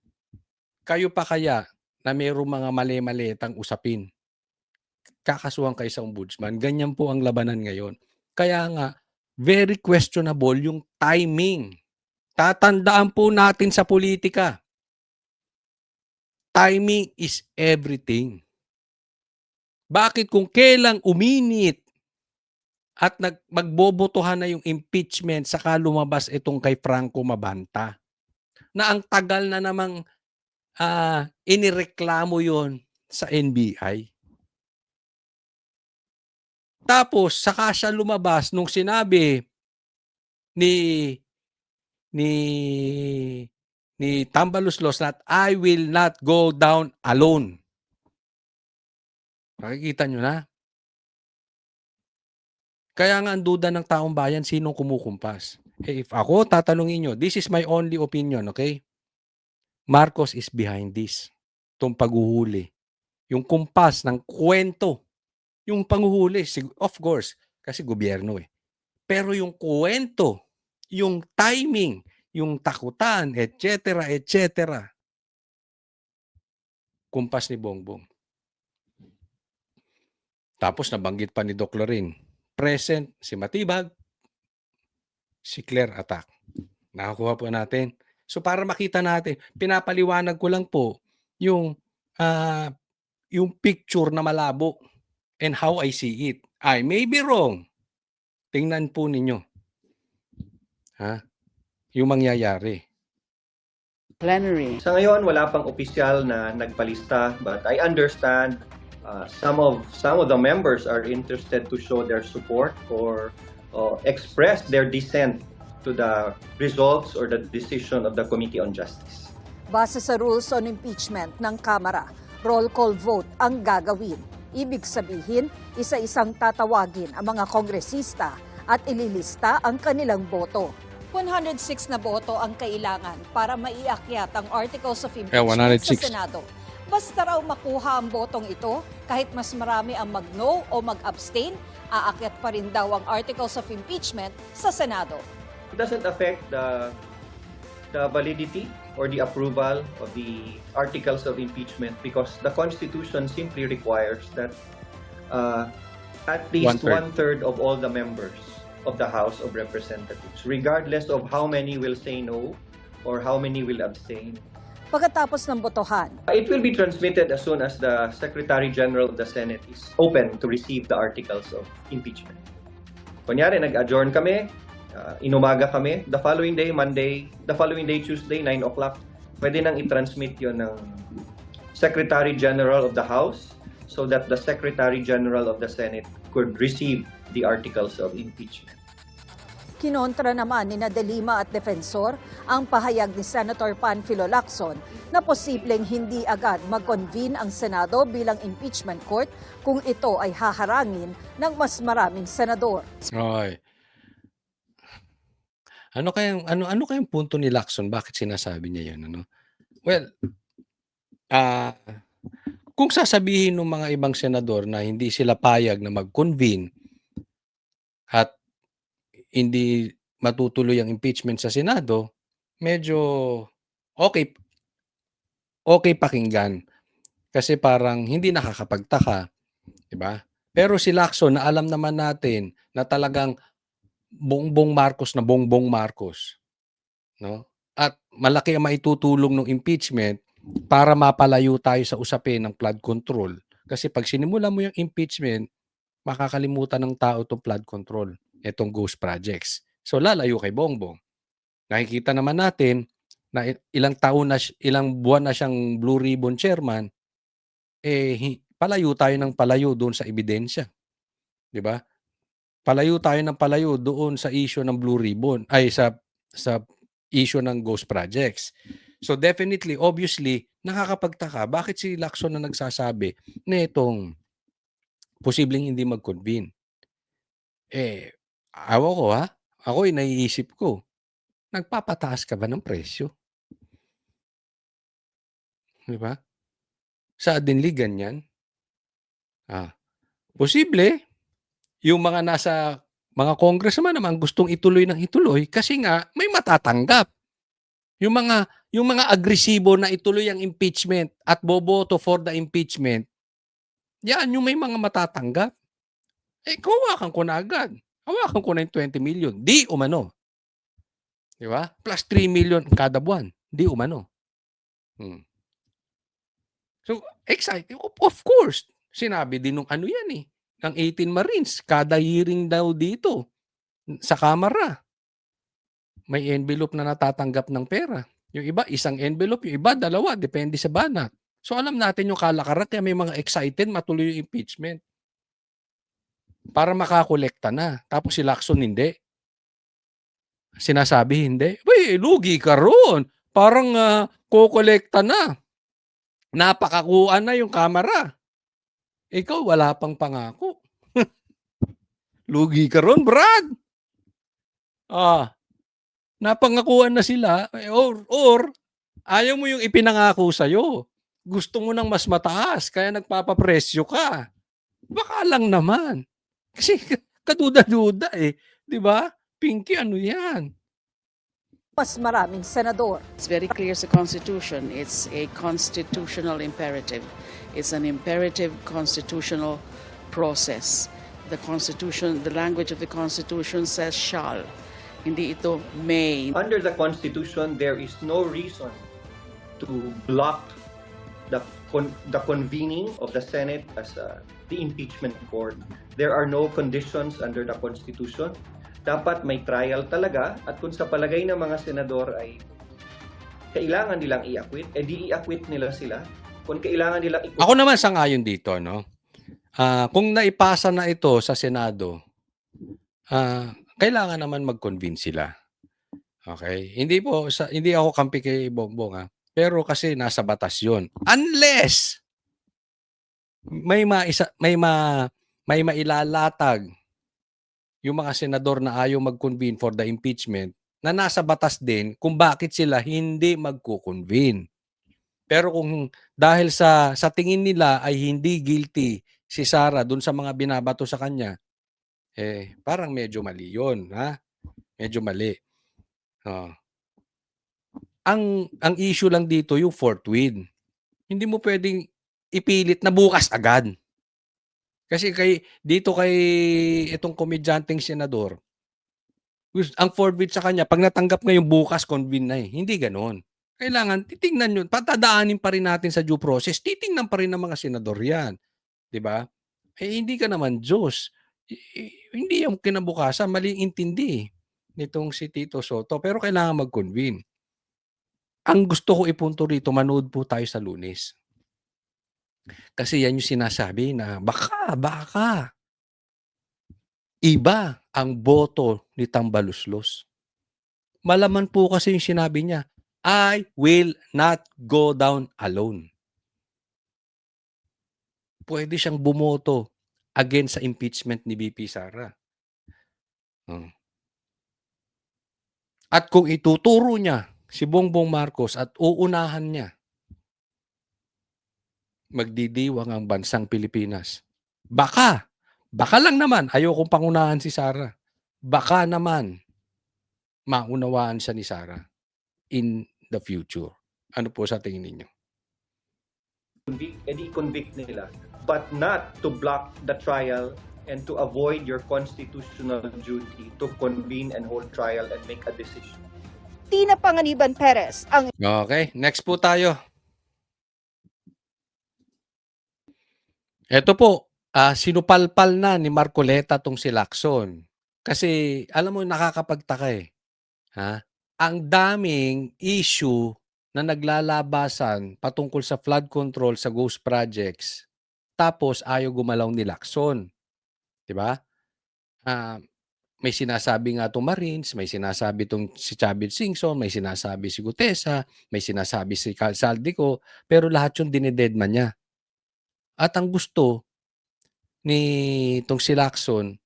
Kayo pa kaya na mayroong mga mali-malitang usapin? Kakasuhan kayo sa ombudsman. Ganyan po ang labanan ngayon. Kaya nga, very questionable yung timing. Tatandaan po natin sa politika. Timing is everything. Bakit kung kailang uminit at magbobotohan na yung impeachment saka lumabas itong kay Franco Mabanta na ang tagal na namang inireklamo yon sa NBI. Tapos saka siya lumabas nung sinabi ni Tambaluslos that I will not go down alone. Nakikita nyo na? Kaya nga ang duda ng taong bayan, sinong kumukumpas? If ako, tatanungin nyo, this is my only opinion, okay? Marcos is behind this. Itong paghuhuli. Yung kumpas ng kwento. Yung panghuhuli, of course, kasi gobyerno Pero yung kwento, yung timing, yung takutan, etc., etc. Kumpas ni Bongbong. Tapos nabanggit pa ni Doc Lorin, present si Matibag, si Claire Attack. Nakakuha po natin. So para makita natin, pinapaliwanag ko lang po yung picture na malabo and how I see it. I may be wrong. Tingnan po ninyo. Yung mangyayari. Plenary. Sa ngayon, wala pang opisyal na nagpalista, but I understand some of the members are interested to show their support or express their dissent to the results or the decision of the Committee on Justice. Base sa rules on impeachment ng Kamara, roll call vote ang gagawin. Ibig sabihin, isa-isang tatawagin ang mga kongresista at ililista ang kanilang boto. 106 na boto ang kailangan para maiakyat ang Articles of Impeachment sa 106. Senado. Basta raw makuha ang botong ito, kahit mas marami ang mag-no o mag-abstain, aakyat pa rin daw ang Articles of Impeachment sa Senado. It doesn't affect the validity or the approval of the articles of impeachment because the Constitution simply requires that at least one-third of all the members of the House of Representatives, regardless of how many will say no or how many will abstain. Pagkatapos ng botohan, It will be transmitted as soon as the Secretary General of the Senate is open to receive the articles of impeachment. Kunyari, nag-adjourn kami, inumaga kami, the following day, Tuesday, 9 o'clock, pwede nang i-transmit yun ng Secretary General of the House so that the Secretary General of the Senate could receive the articles of impeachment. kinontra naman ni De Lima at Defensor ang pahayag ni Senator Panfilo Lacson na posibleng hindi agad mag-convene ang Senado bilang impeachment court kung ito ay haharangin ng mas maraming senador. Okay. Ano kayang punto ni Lacson? Bakit sinasabi niya 'yun, ano? Well, kung sasabihin ng mga ibang senador na hindi sila payag na mag-convene at hindi matutuloy ang impeachment sa Senado, medyo okay okay pakinggan. Kasi parang hindi nakakapagtaka, 'di ba? Pero si Lacson na alam naman natin na talagang bongbong Marcos na bongbong Marcos, 'no? At malaki ang maitutulong ng impeachment para mapalayo tayo sa usapin ng flood control. Kasi 'pag sinimulan mo yung impeachment, makakalimutan ng tao 'tong flood control, itong ghost projects. So lalayo kay Bongbong. Nakikita naman natin na ilang taon na ilang buwan na siyang Blue Ribbon Chairman, palayo tayo ng palayo doon sa ebidensya, 'di ba? Palayo tayo ng palayo doon sa issue ng Blue Ribbon ay sa issue ng ghost projects. So definitely, obviously, nakakapagtaka bakit si Lacson na nagsasabi na itong posibleng hindi mag-convene. Ewan ko ha, ako'y naiisip ko, nagpapataas ka ba ng presyo? 'Di ba? Suddenly ganyan. Posible yung mga nasa mga congressman naman gustong ituloy ng ituloy kasi nga may matatanggap. Yung mga agresibo na ituloy ang impeachment at boboto for the impeachment, yan yung may mga matatanggap. Hawakan ko na agad. Hawakan ko na yung 20 million. Di umano. 'Di ba? Plus 3 million kada buwan. Di umano. So, excited. Of course. Sinabi din nung ano yan ng 18 Marines, kada hearing daw dito sa Kamara, may envelope na natatanggap ng pera. Yung iba, isang envelope. Yung iba, dalawa. Depende sa banat. So, alam natin yung kalakaran kaya may mga excited matuloy yung impeachment. Para makakolekta na. Tapos si Lacson hindi. Sinasabi hindi. Lugi ka ron. Parang kukolekta na. Napakakuan na yung Kamara. Ikaw, wala pang pangako. Lugi ka ron, Brad. Napangakuan na sila or ayaw mo yung ipinangako sa'yo. Gusto mo ng mas mataas kaya nagpapapresyo ka. Baka lang naman. Kasi kaduda-duda 'di ba? Pinky, ano yan? Mas maraming senador. It's very clear sa Constitution. It's a constitutional imperative. It's an imperative constitutional process. The Constitution, the language of the Constitution says shall. Hindi ito may. Under the Constitution, there is no reason to block the convening of the Senate as the impeachment court. There are no conditions under the Constitution. Dapat may trial talaga at kung sa palagay ng mga senador ay kailangan nilang i-acquit, di i-acquit nila sila. Kung kailangan nilang Ako naman sangayon dito, no? Kung naipasa na ito sa Senado, kailangan naman mag-convene sila. Okay? Hindi ako kampi kay Bongbong, pero kasi nasa batas 'yon. Unless may mailalatag yung mga senador na ayaw mag-convene for the impeachment na nasa batas din kung bakit sila hindi magko-convene. Pero kung dahil sa tingin nila ay hindi guilty si Sara dun sa mga binabato sa kanya, parang medyo mali yun, Medyo mali. Ang issue lang dito yung forthwith. Hindi mo pwedeng ipilit na bukas agad. Kasi dito kay itong komedyanteng senador, ang forthwith sa kanya, pag natanggap ngayong bukas, convene na Hindi ganoon. Kailangan, titingnan yun. Patadaanin pa rin natin sa due process. Titingnan pa rin ng mga senador yan. 'Di ba? Hindi ka naman Diyos. Hindi yung kinabukasan, maling intindi nitong si Tito Soto. Pero kailangan mag-convene. Ang gusto ko ipunto rito, manood po tayo sa Lunes. Kasi yan yung sinasabi na baka iba ang boto ni Tambaluslos. Malaman po kasi yung sinabi niya, I will not go down alone. Pwede siyang bumoto against sa impeachment ni VP Sara. At kung ituturo niya si Bongbong Marcos at uunahan niya magdidiwang ang bansang Pilipinas. Baka lang naman, ayokong pangunahan si Sara. Baka naman maunawaan siya ni Sara in the future. Ano po sa tingin ninyo? convict nila, but not to block the trial and to avoid your constitutional duty to convene and hold trial and make a decision. Tina Panganiban Perez ang Okay, next po tayo. Ito po, sinupalpal na ni Marcoleta tong si Lacson. Kasi alam mo nakakapagtaka eh. Ha? Ang daming issue na naglalabasan patungkol sa flood control sa ghost projects. Tapos ayaw gumalaw ni Lacson. 'Di ba? May sinasabi nga itong Marines, may sinasabi itong si Chavez Singson, may sinasabi si Gutesa, may sinasabi si Saldico, pero lahat yung dinededman niya. At ang gusto ni itong si Lacson,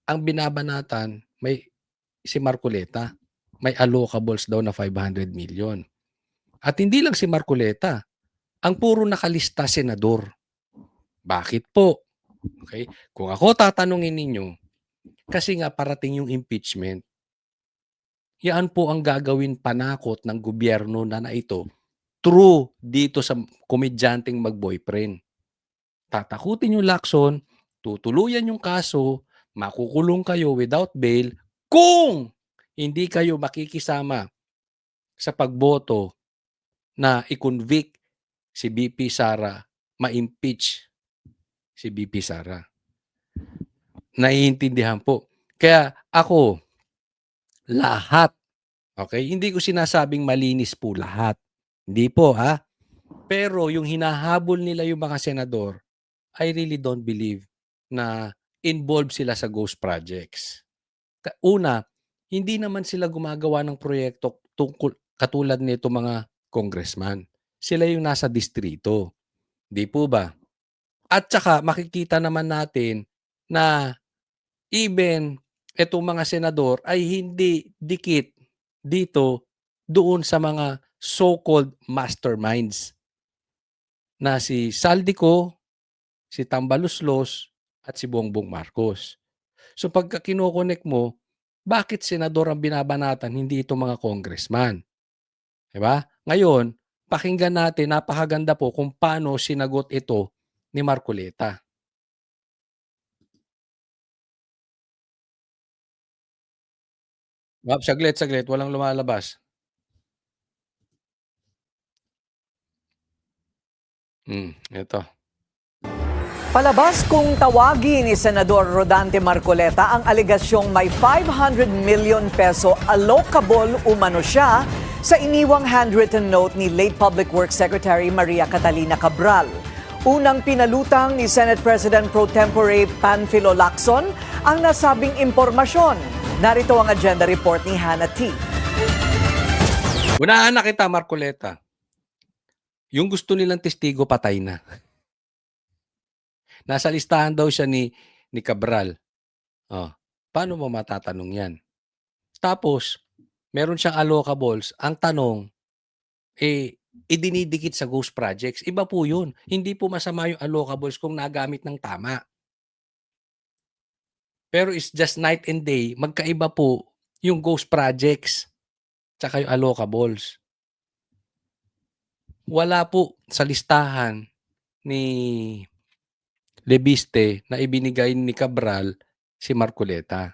ang binabanatan, may si Marcoleta, may allocables daw na 500 million. At hindi lang si Marcoleta, ang puro nakalista senador. Bakit po? Okay? Kung ako tatanungin ninyo, kasi nga parating yung impeachment, yan po ang gagawin panakot ng gobyerno na ito true dito sa komedyanteng mag-boyfriend. Tatakutin yung Lacson, tutuluyan yung kaso, makukulong kayo without bail kung hindi kayo makikisama sa pagboto na i-convict si BP Sara, ma-impeach si BP Sara. Naiintindihan po. Kaya ako, lahat, okay? Hindi ko sinasabing malinis po lahat. Hindi po, ha? Pero yung hinahabol nila yung mga senador, I really don't believe na involved sila sa ghost projects. Una, hindi naman sila gumagawa ng proyekto tungkol katulad nito mga congressman. Sila yung nasa distrito. Di po ba? At saka makikita naman natin na even itong mga senador ay hindi dikit dito doon sa mga so-called masterminds na si Saldico, si Tambaluslos, at si Bongbong Marcos. So pagka kinokonek mo, bakit senador ang binabanatan, hindi ito mga congressman? Diba? Ngayon, pakinggan natin, napakaganda po kung paano sinagot ito ni Marcoleta. Saglit, walang lumalabas. Ito. Palabas kung tawagin ni Senador Rodante Marcoleta ang alegasyong may 500 million peso allocable umano siya sa iniwang handwritten note ni late Public Works Secretary Maria Catalina Cabral. Unang pinalutang ni Senate President Pro Tempore Panfilo Lacson ang nasabing impormasyon. Narito ang agenda report ni Hannah T. Unahan na kita, Marcoleta. Yung gusto nilang testigo, patay na. Nasa listahan daw siya ni Cabral. Paano mo matatanong yan? Tapos, meron siyang allocables. Ang tanong, idinidikit sa ghost projects. Iba po yun. Hindi po masama yung allocables kung nagamit ng tama. Pero it's just night and day. Magkaiba po yung ghost projects tsaka yung allocables. Wala po sa listahan ni Lebiste na ibinigay ni Cabral si Marcoleta.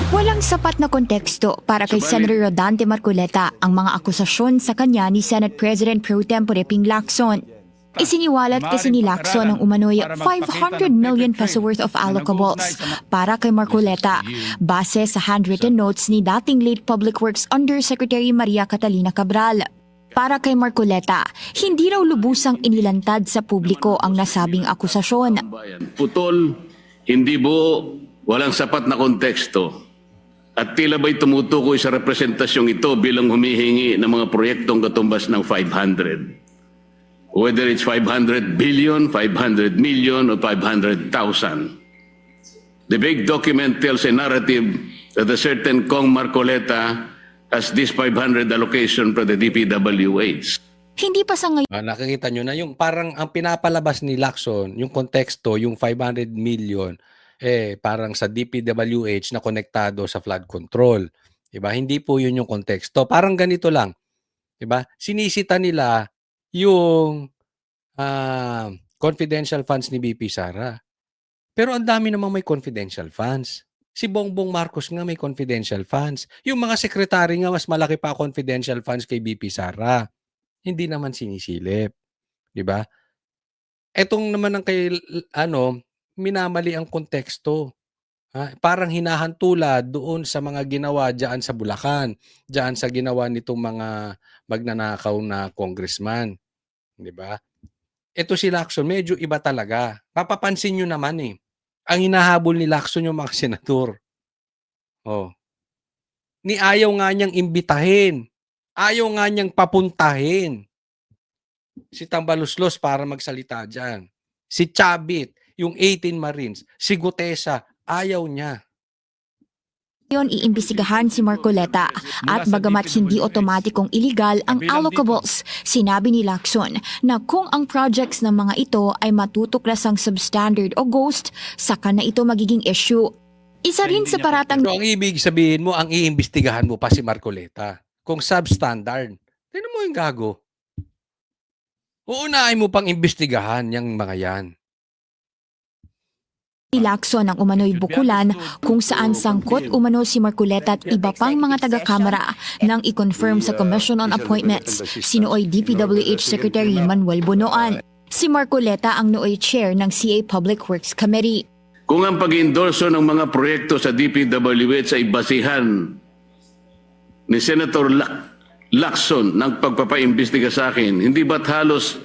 Walang sapat na konteksto para kay Senator Rodante Marcoleta ang mga akusasyon sa kanya ni Senate President Pro Tempore Ping Lacson. Isiniwalat kasi ni Lacson ang umano'y 500 million peso worth of allocables para kay Marcoleta base sa handwritten notes ni dating late Public Works Undersecretary Maria Catalina Cabral. Para kay Marcoleta, hindi raw lubusang inilantad sa publiko ang nasabing akusasyon. Putol, hindi buo, walang sapat na konteksto. At tila ba'y tumutukoy sa representasyong ito bilang humihingi ng mga proyektong katumbas ng 500. Whether it's 500 billion, 500 million, or 500,000. The big document tells a narrative that a certain Kong Marcoleta as this 500 allocation from the DPWH. Hindi pa sa ngayon Nakikita nyo na yung parang ang pinapalabas ni Lacson, yung konteksto, yung 500 million, parang sa DPWH na konektado sa flood control. Diba? Hindi po yun yung konteksto. Parang ganito lang. Diba? Sinisita nila yung confidential funds ni BP Sara. Pero ang dami namang may confidential funds. Si Bongbong Marcos nga may confidential funds. Yung mga sekretary nga mas malaki pa confidential funds kay BP Sara. Hindi naman sinisilip, 'di ba? Etong naman ang kay minamali ang konteksto. Parang hinahantula doon sa mga ginawa diyan sa Bulacan, diyan sa ginawa nitong mga magnanakaw na congressman, 'di ba? Ito si Lacson medyo iba talaga. Papapansin niyo naman ang hinahabol ni Lacson yung mga senador. Oh. Ayaw nga niyang imbitahin. Ayaw nga niyang papuntahin si Tambaluslos para magsalita dyan. Si Chavit, yung 18 Marines, si Gutesa, ayaw niya. iimbestigahan si Marcoleta at bagamat hindi otomatikong illegal ang allocables, sinabi ni Lacson na kung ang projects ng mga ito ay matutuklasang substandard o ghost, saka na ito magiging issue. Isa rin sa paratang So ang ibig sabihin mo, ang iimbestigahan mo pa si Marcoleta. Kung substandard, tinan mo yung gago. Uunahin mo pang imbestigahan yung mga yan. ni Lacson ang umano'y bukulan kung saan sangkot umano si Marcoleta at iba pang mga taga-kamara nang i-confirm sa Commission on Appointments si nooy DPWH Secretary Manuel Bonoan. Si Marcoleta ang nooy chair ng CA Public Works Committee. Kung ang pag-endorso ng mga proyekto sa DPWH ay basihan ni Senator Lacson ng pagpapaimbestiga sa akin, hindi ba't halos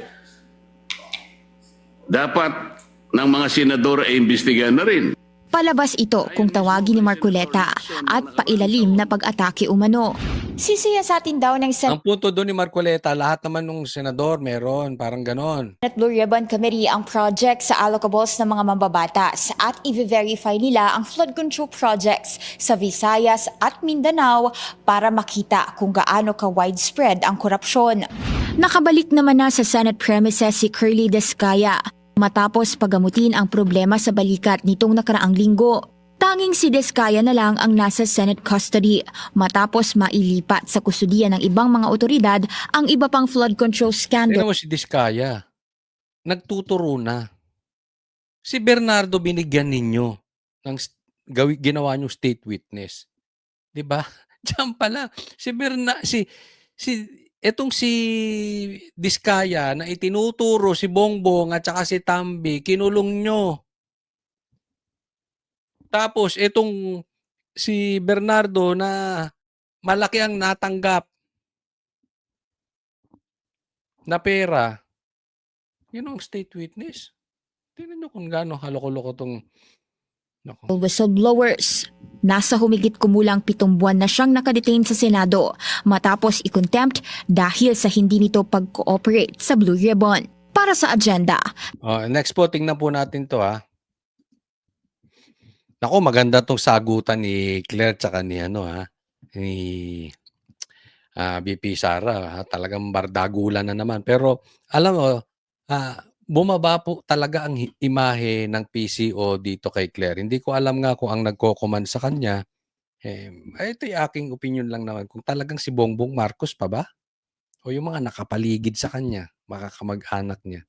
dapat ng mga senador ay imbestigahan na rin? Palabas ito kung tawagin ni Marcoleta at pailalim na pag-atake umano. Sisiyasatin daw ng Ang punto doon ni Marcoleta, lahat naman ng senador meron, parang ganon. Senate Blue Ribbon Committee ang project sa allocables ng mga mambabatas at i-verify nila ang flood control projects sa Visayas at Mindanao para makita kung gaano ka-widespread ang korupsyon. Nakabalik naman na sa Senate premises si Curly Descaya matapos pagamutin ang problema sa balikat nitong nakaraang linggo. Tanging si Descaya na lang ang nasa Senate custody matapos mailipat sa kustudiya ng ibang mga otoridad ang iba pang flood control scandal. Tignan mo si Diskaya, nagtuturo na. Si Bernardo binigyan ninyo ng ginawa niyo state witness. 'Di ba? Diyan pala etong si Diskaya na itinuturo si Bongbong at saka si Tambi, kinulong nyo. Tapos etong si Bernardo na malaki ang natanggap na pera, yun ang state witness. Tingnan nyo kung gaano haloko-loko tong whistleblowers. Nasa humigit kumulang 7 buwan na siyang nakadetain sa Senado matapos i-contempt dahil sa hindi nito pag-cooperate sa Blue Ribbon. Para sa agenda. Next po, tingnan po natin to Nako, maganda tong sagutan ni Claire tsaka ni ni BP Sara. Talagang bardagulan na naman. Pero alam mo, bumaba po talaga ang imahe ng PCO dito kay Claire. Hindi ko alam nga kung ang nagko-command sa kanya. Ito yung aking opinion lang naman. Kung talagang si Bongbong Marcos pa ba? O yung mga nakapaligid sa kanya, makakamag-anak niya.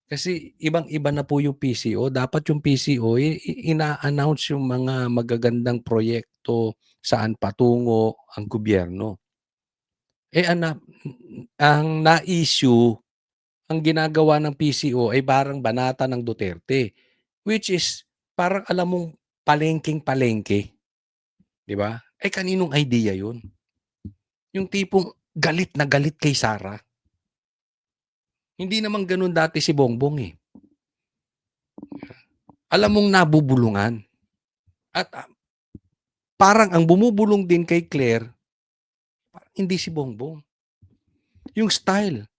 Kasi ibang-iba na po yung PCO. Dapat yung PCO, ina-announce yung mga magagandang proyekto saan patungo ang gobyerno. Ang na-issue, ang ginagawa ng PCO ay parang banata ng Duterte. Which is, parang alam mong palengking-palengke. Di ba? Kaninong idea yun? Yung tipong galit na galit kay Sara. Hindi naman ganun dati si Bongbong Alam mong nabubulungan. At parang ang bumubulong din kay Claire, hindi si Bongbong. Yung style.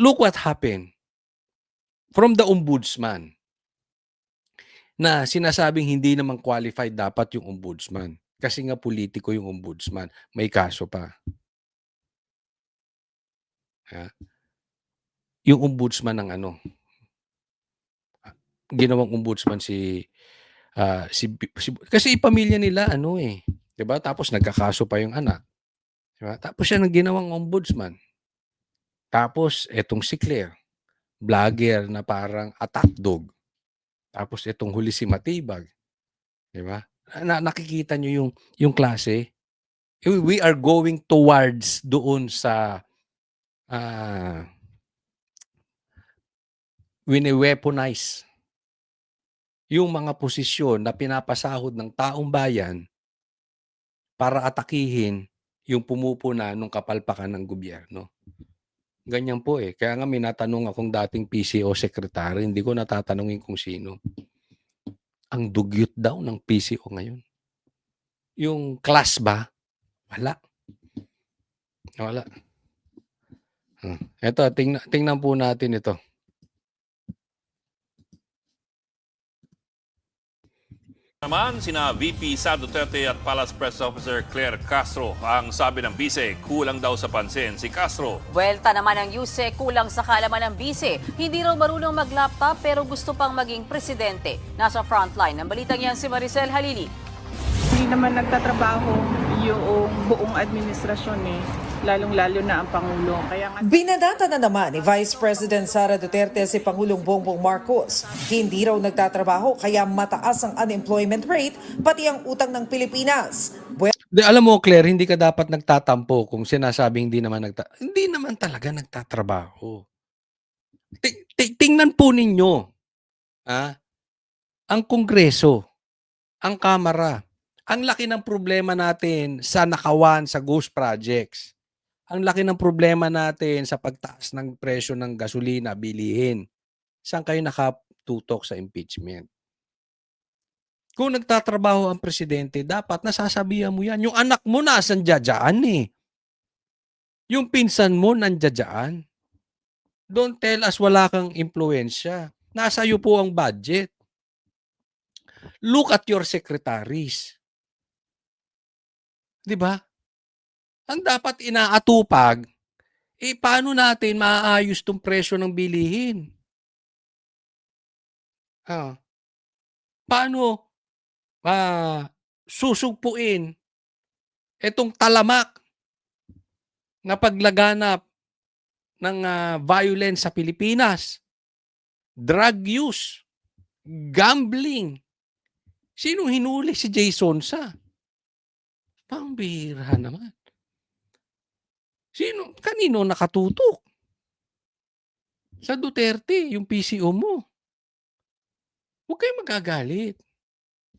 Look what happened. From the ombudsman na sinasabing hindi naman qualified dapat yung ombudsman. Kasi nga politiko yung ombudsman, may kaso pa. Yung ombudsman ng ginawang ombudsman kasi pamilya nila 'di ba? Tapos nagkakaso pa yung anak, 'di ba? Tapos siya ang ginawang ombudsman. Tapos etong si Claire, vlogger na parang attack dog. Tapos itong huli si Matibag, 'di ba? Nakikita niyo yung klase? We are going towards doon sa wine-weaponize yung mga posisyon na pinapasahod ng taong bayan para atakihin yung pumupuna ng kapalpakan ng gobyerno. Ganyan po eh. Kaya nga may natanong akong dating PCO secretary, hindi ko natatanungin kung sino. Ang dugyot daw ng PCO ngayon. Yung class ba? Wala. Wala. Ito, tingnan po natin ito. Naman, sina VP Sara Duterte at Palace Press Officer Claire Castro. Ang sabi ng bise, kulang daw sa pansin si Castro. Buwelta naman ng Yuse, kulang sa kaalaman ng bise. Hindi raw marunong mag-laptop pero gusto pang maging presidente. Nasa frontline ng balitang yan si Maricel Halili. Hindi naman nagtatrabaho yung buong administrasyon lalong-lalo na ang Pangulo. Binadata na naman ni Vice President Sara Duterte si Pangulong Bongbong Marcos. Hindi raw nagtatrabaho kaya mataas ang unemployment rate pati ang utang ng Pilipinas. Alam mo, Claire, hindi ka dapat nagtatampo kung sinasabing hindi naman talaga nagtatrabaho. Tingnan po ninyo, ang Kongreso, ang Kamara, ang laki ng problema natin sa nakawan sa ghost projects. Ang laki ng problema natin sa pagtaas ng presyo ng gasolina, bilihin. Saan kayo nakatutok sa impeachment? Kung nagtatrabaho ang presidente, dapat nasasabihan mo yan. Yung anak mo nasan dyan Yung pinsan mo nandiyan. Don't tell us wala kang impluensya. Nasa iyo po ang budget. Look at your secretaries. 'Di ba? Ang dapat inaatupag, paano natin maaayos tong presyo ng bilihin? Paano susugpuin itong talamak na paglaganap ng violence sa Pilipinas? Drug use, gambling. Sinong hinuli si Jason Sa? Pambihira naman. Kanino nakatutok? Sa Duterte, yung PCO mo. Huwag kayong magagalit.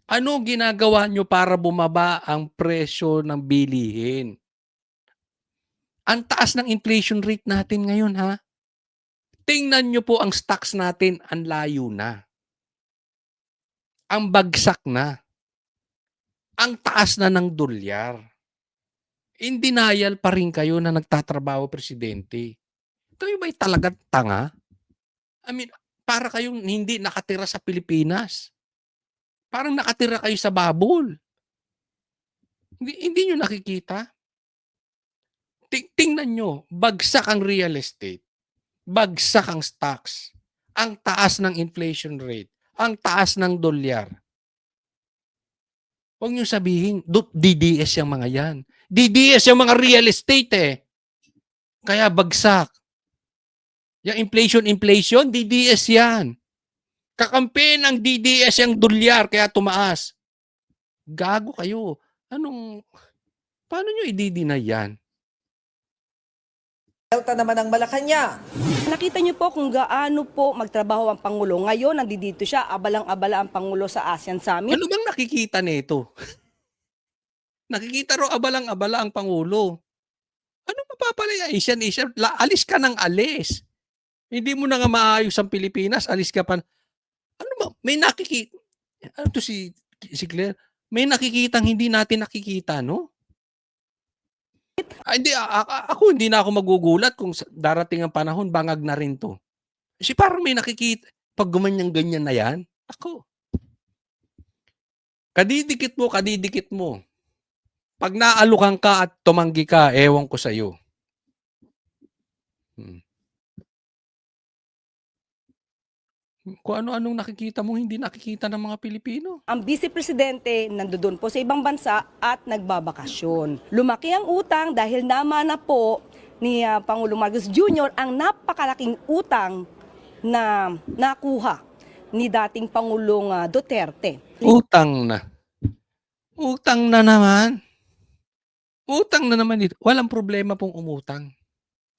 Ano ginagawa nyo para bumaba ang presyo ng bilihin? Ang taas ng inflation rate natin ngayon, Tingnan nyo po ang stocks natin, ang layo na. Ang bagsak na. Ang taas na ng dolyar. In denial pa rin kayo na nagtatrabaho presidente. Kayo ba'y talagang tanga? Para kayong hindi nakatira sa Pilipinas. Parang nakatira kayo sa babol. Hindi nyo nakikita? Tingnan nyo, bagsak ang real estate. Bagsak ang stocks. Ang taas ng inflation rate. Ang taas ng dolyar. Huwag nyo sabihin, DDS yung mga yan. DDS yung mga real estate Kaya bagsak. Yung inflation, DDS yan. Kakampi ng DDS yung dolyar, kaya tumaas. Gago kayo. Paano nyo i-deny yan? Delta naman ang Malacanang. Nakita niyo po kung gaano po magtrabaho ang Pangulo. Ngayon, nandito siya, abalang-abala ang Pangulo sa ASEAN Summit. Ano bang nakikita nito? Nakikita ro abalang-abala ang Pangulo. Ano mapapalaya? Asian, alis ka ng alis. Hindi mo na nga maayos ang Pilipinas, alis ka pa. Ano ba? May nakikita. Ano to si Claire? May nakikitang hindi natin nakikita, no? Ako hindi na ako magugulat kung darating ang panahon, bangag na rin to. Kasi parang may nakikita, pag gumanyan-ganyan na yan, ako. Kadidikit mo. Pag naalukan ka at tumanggi ka, ewan ko sa'yo. Kung ano-anong nakikita mo, hindi nakikita ng mga Pilipino. Ang Vice Presidente nandoon po sa ibang bansa at nagbabakasyon. Lumaki ang utang dahil namana po ni Pangulong Marcos Jr. ang napakalaking utang na nakuha ni dating Pangulong Duterte. Utang na. Utang na naman. Utang na naman dito. Walang problema pong umutang.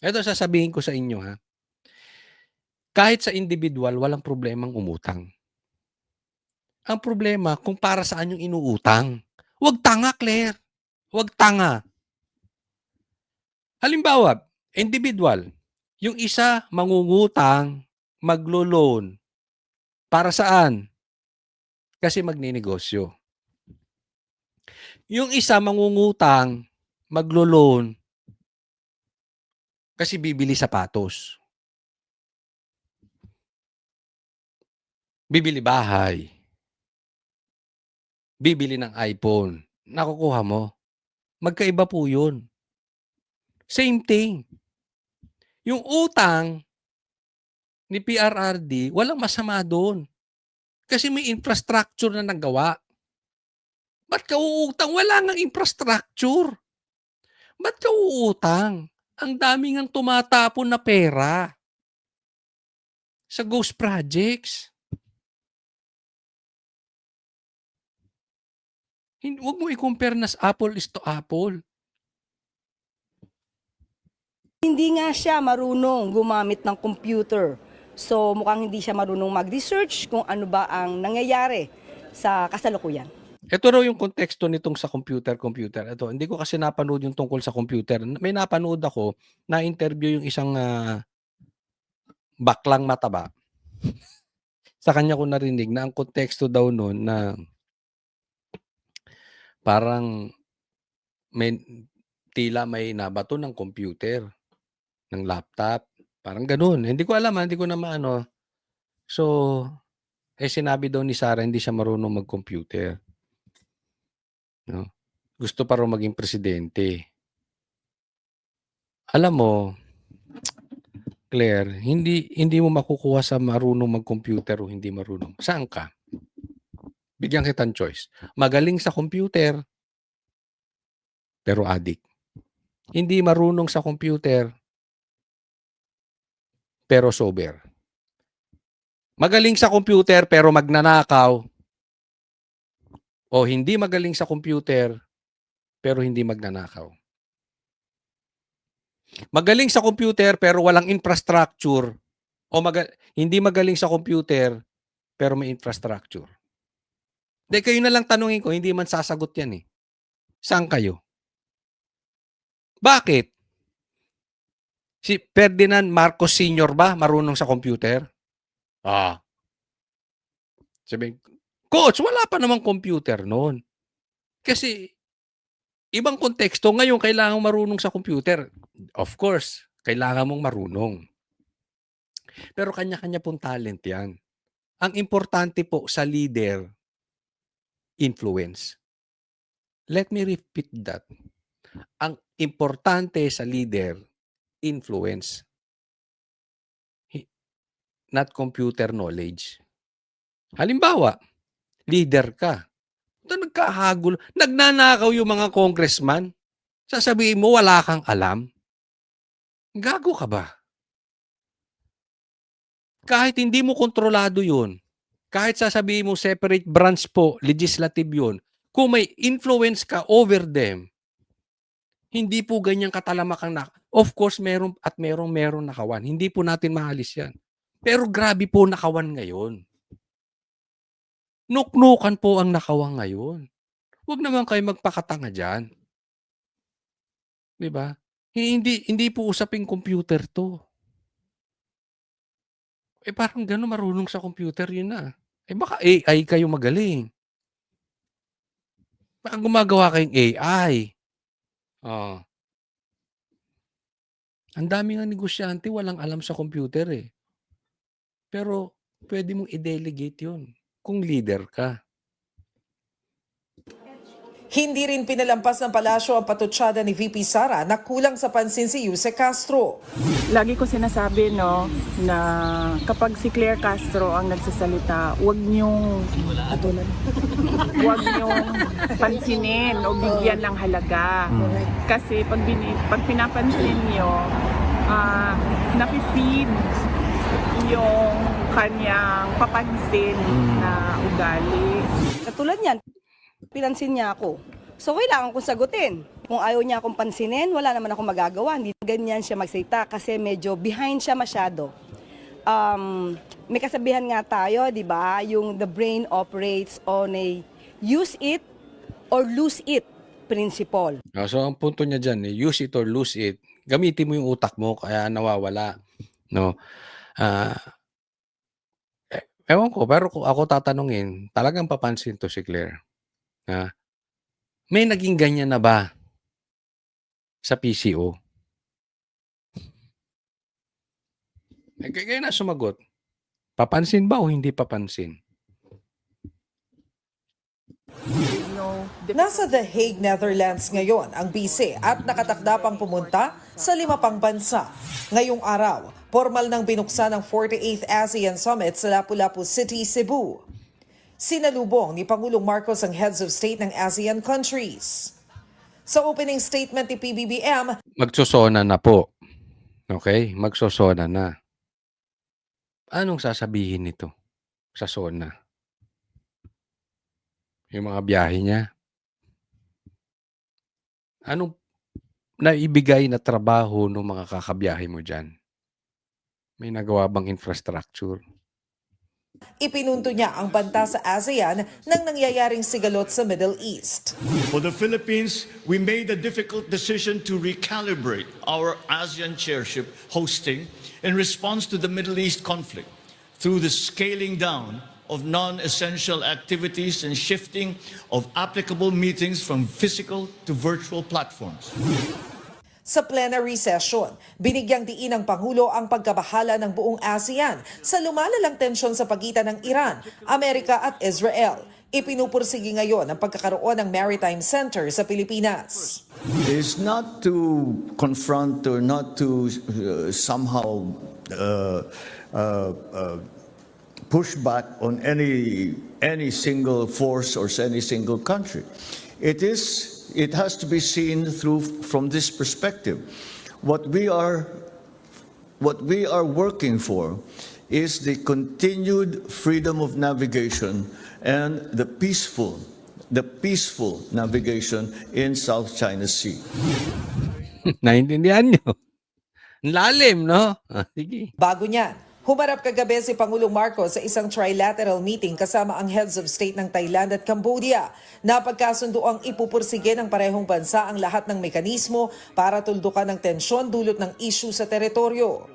Ito sasabihin ko sa inyo ha. Kahit sa individual, walang problemang umutang. Ang problema kung para saan yung inuutang. Huwag tanga, Claire. Huwag tanga. Halimbawa, individual. Yung isa mangungutang, maglo-loan. Para saan? Kasi magninegosyo. Yung isa mangungutang, maglo-loan. Kasi bibili sapatos. Bibili bahay. Bibili ng iPhone. Nakukuha mo. Magkaiba po yun. Same thing. Yung utang ni PRRD, walang masama doon. Kasi may infrastructure na nagawa. Ba't ka uutang? Wala ngang infrastructure. Ba't ka uutang? Ang dami ngang tumatapon na pera sa ghost projects. Huwag mo i-compare na apple is to apple. Hindi nga siya marunong gumamit ng computer. So mukhang hindi siya marunong mag-research kung ano ba ang nangyayari sa kasalukuyan. Ito raw yung konteksto nitong sa computer. Ito, hindi ko kasi napanood yung tungkol sa computer. May napanood ako, na-interview yung isang baklang mataba. Sa kanya ko narinig na ang konteksto daw noon na parang tila may nabato ng computer, ng laptop. Parang ganun. Hindi ko alam, hindi ko na maano. So, sinabi daw ni Sarah, hindi siya marunong mag-computer. No? Gusto pa raw maging presidente. Alam mo, Claire, hindi mo makukuha sa marunong mag-computer o hindi marunong. Saan ka? Bigyan kitang choice. Magaling sa computer, pero addict. Hindi marunong sa computer, pero sober. Magaling sa computer, pero magnanakaw. O hindi magaling sa computer, pero hindi magnanakaw. Magaling sa computer, pero walang infrastructure. O hindi magaling sa computer, pero may infrastructure. Hindi, kayo na lang tanungin ko, hindi man sasagot yan eh. Saan kayo? Bakit? Si Ferdinand Marcos Sr. ba marunong sa computer? Sabi, Coach, wala pa namang computer noon. Kasi, ibang konteksto, ngayon kailangan marunong sa computer. Of course, kailangan mong marunong. Pero kanya-kanya pong talent yan. Ang importante po sa leader, influence. Let me repeat that. Ang importante sa leader, influence. Not computer knowledge. Halimbawa, leader ka. Nagkahagulo. Nagnanakaw yung mga congressman. Sasabihin mo, wala kang alam. Gago ka ba? Kahit hindi mo kontrolado yun, kahit sasabihin mo separate branch po, legislative yun, kung may influence ka over them, hindi po ganyan katalamakang of course, meron nakawan. Hindi po natin maalis yan. Pero grabe po nakawan ngayon. Nuknukan po ang nakawan ngayon. Huwag naman kayo magpakatanga dyan. Diba? Hindi po usaping computer to. Parang gano'n, marunong sa computer yun na. Baka AI kayo magaling. Baka gumagawa kayong AI. Ang dami nga negosyante, walang alam sa computer eh. Pero pwede mong i-delegate yun kung leader ka. Hindi rin pinalampas ng palasyo ang patutsada ni VP Sara na kulang sa pansin si Yuse Castro. Lagi ko sinasabi na kapag si Claire Castro ang nagsasalita, huwag niyong pansinin o bigyan ng halaga. Kasi pag pinapansin niyo, napi-feed yung kanyang papansin na ugali. Katulad niyan, pinansin niya ako. So, kailangan kong sagutin. Kung ayaw niya akong pansinin, wala naman akong magagawa. Hindi ganyan siya magsalita kasi medyo behind siya masyado. May kasabihan nga tayo, di ba? Yung the brain operates on a use it or lose it principle. So ang punto niya dyan, use it or lose it. Gamitin mo yung utak mo kaya nawawala. No? Ewan ko, pero kung ako tatanungin, talagang papansin to si Claire. May naging ganyan na ba sa PCO? Kaya na sumagot. Papansin ba o hindi papansin? Nasa The Hague, Netherlands ngayon ang bise at nakatakda pang pumunta sa 5 pang bansa. Ngayong araw, formal nang binuksan ang 48th ASEAN Summit sa Lapu-Lapu City, Cebu. Sinalubong ni Pangulong Marcos ang heads of state ng ASEAN countries. Sa opening statement ni PBBM, Magsosona na po. Okay? Magsosona na. Anong sasabihin nito sa SONA? Yung mga biyahe niya? Anong naibigay na trabaho ng mga kakabiyahe mo dyan? May nagawa bang infrastructure? ipinunto niya ang banta sa ASEAN ng nangyayaring sigalot sa Middle East. For the Philippines, we made a difficult decision to recalibrate our ASEAN chairship hosting in response to the Middle East conflict through the scaling down of non-essential activities and shifting of applicable meetings from physical to virtual platforms. Sa plenary session, binigyang diin ng Pangulo ang pagkabahala ng buong ASEAN sa lumalalang tensyon sa pagitan ng Iran, Amerika at Israel. Ipinupursigi ngayon ang pagkakaroon ng Maritime Center sa Pilipinas. It's not to confront or not to somehow push back on any single force or any single country. It has to be seen from this perspective. What we are working for is the continued freedom of navigation and the peaceful navigation in South China Sea. Naintindihan nyo? Lalim, no? Sige. Bago niyan, humarap kagabi si Pangulong Marcos sa isang trilateral meeting kasama ang heads of state ng Thailand at Cambodia. Napagkasundo ang ipupursige ng parehong bansa ang lahat ng mekanismo para tuldukan ng tensyon dulot ng issue sa teritoryo.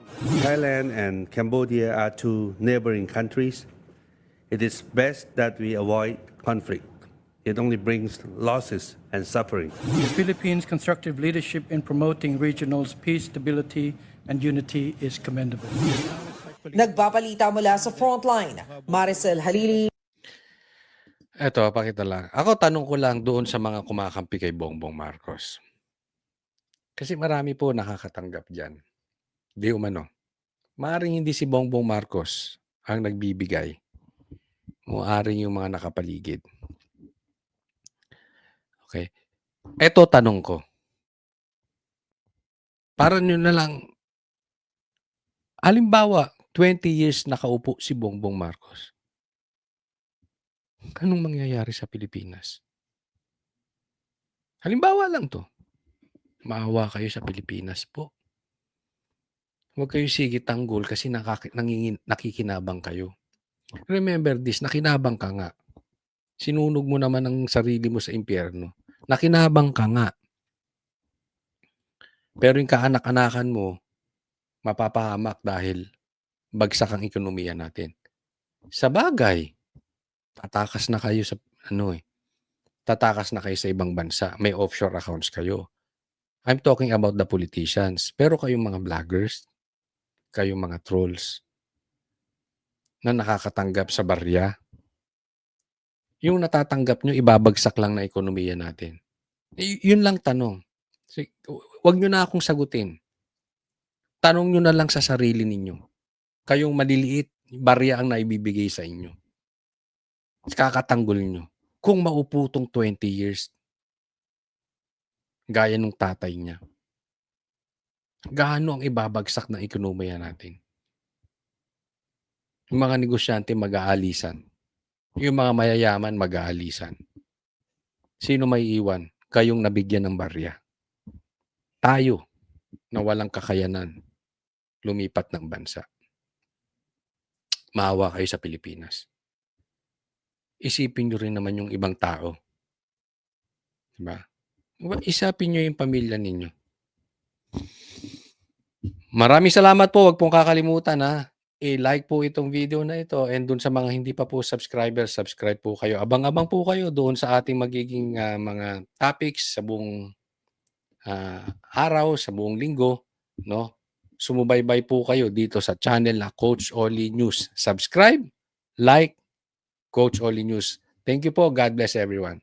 Thailand and Cambodia are two neighboring countries. It is best that we avoid conflict. It only brings losses and suffering. The Philippines' constructive leadership in promoting regional peace, stability, and unity is commendable. Nagpapalita mula sa frontline, Maricel Halili. Eto, pakita lang. Ako, tanong ko lang doon sa mga kumakampi kay Bongbong Marcos. Kasi marami po nakakatanggap dyan. Di umano. Maaring hindi si Bongbong Marcos ang nagbibigay. Maaring yung mga nakapaligid. Okay. Eto, tanong ko. Para nyo na lang, halimbawa, 20 years nakaupo si Bongbong Marcos. Anong mangyayari sa Pilipinas? Halimbawa lang to. Maawa kayo sa Pilipinas po. Huwag kayo sige tanggol kasi nakikinabang kayo. Remember this, nakinabang ka nga. Sinunog mo naman ang sarili mo sa impyerno. Nakinabang ka nga. Pero yung kaanak-anakan mo, mapapahamak dahil bagsak ang ekonomiya natin. Sa bagay, tatakas na kayo sa tatakas na kayo sa ibang bansa. May offshore accounts kayo. I'm talking about the politicians. Pero kayong mga vloggers, kayong mga trolls na nakakatanggap sa barya, yung natatanggap nyo, ibabagsak lang na ekonomiya natin? Yun lang tanong. Huwag nyo na akong sagutin. Tanong nyo na lang sa sarili ninyo. Kayong maliliit, barya ang naibibigay sa inyo. Kakatanggol nyo. Kung maupo tong 20 years, gaya nung tatay niya, gaano ang ibabagsak ng ekonomiya natin? Yung mga negosyante mag-aalisan. Yung mga mayayaman mag-aalisan. Sino may iwan? Kayong nabigyan ng barya. Tayo na walang kakayanan lumipat ng bansa. Maawa kayo sa Pilipinas. Isipin nyo rin naman yung ibang tao. Diba? Isipin nyo yung pamilya ninyo. Maraming salamat po. Huwag pong kakalimutan i-like po itong video na ito, and dun sa mga hindi pa po subscriber, subscribe po kayo. Abang-abang po kayo doon sa ating magiging mga topics sa buong araw, sa buong linggo, no? Sumubaybay po kayo dito sa channel na Coach Oli News. Subscribe, like, Coach Oli News. Thank you po. God bless everyone.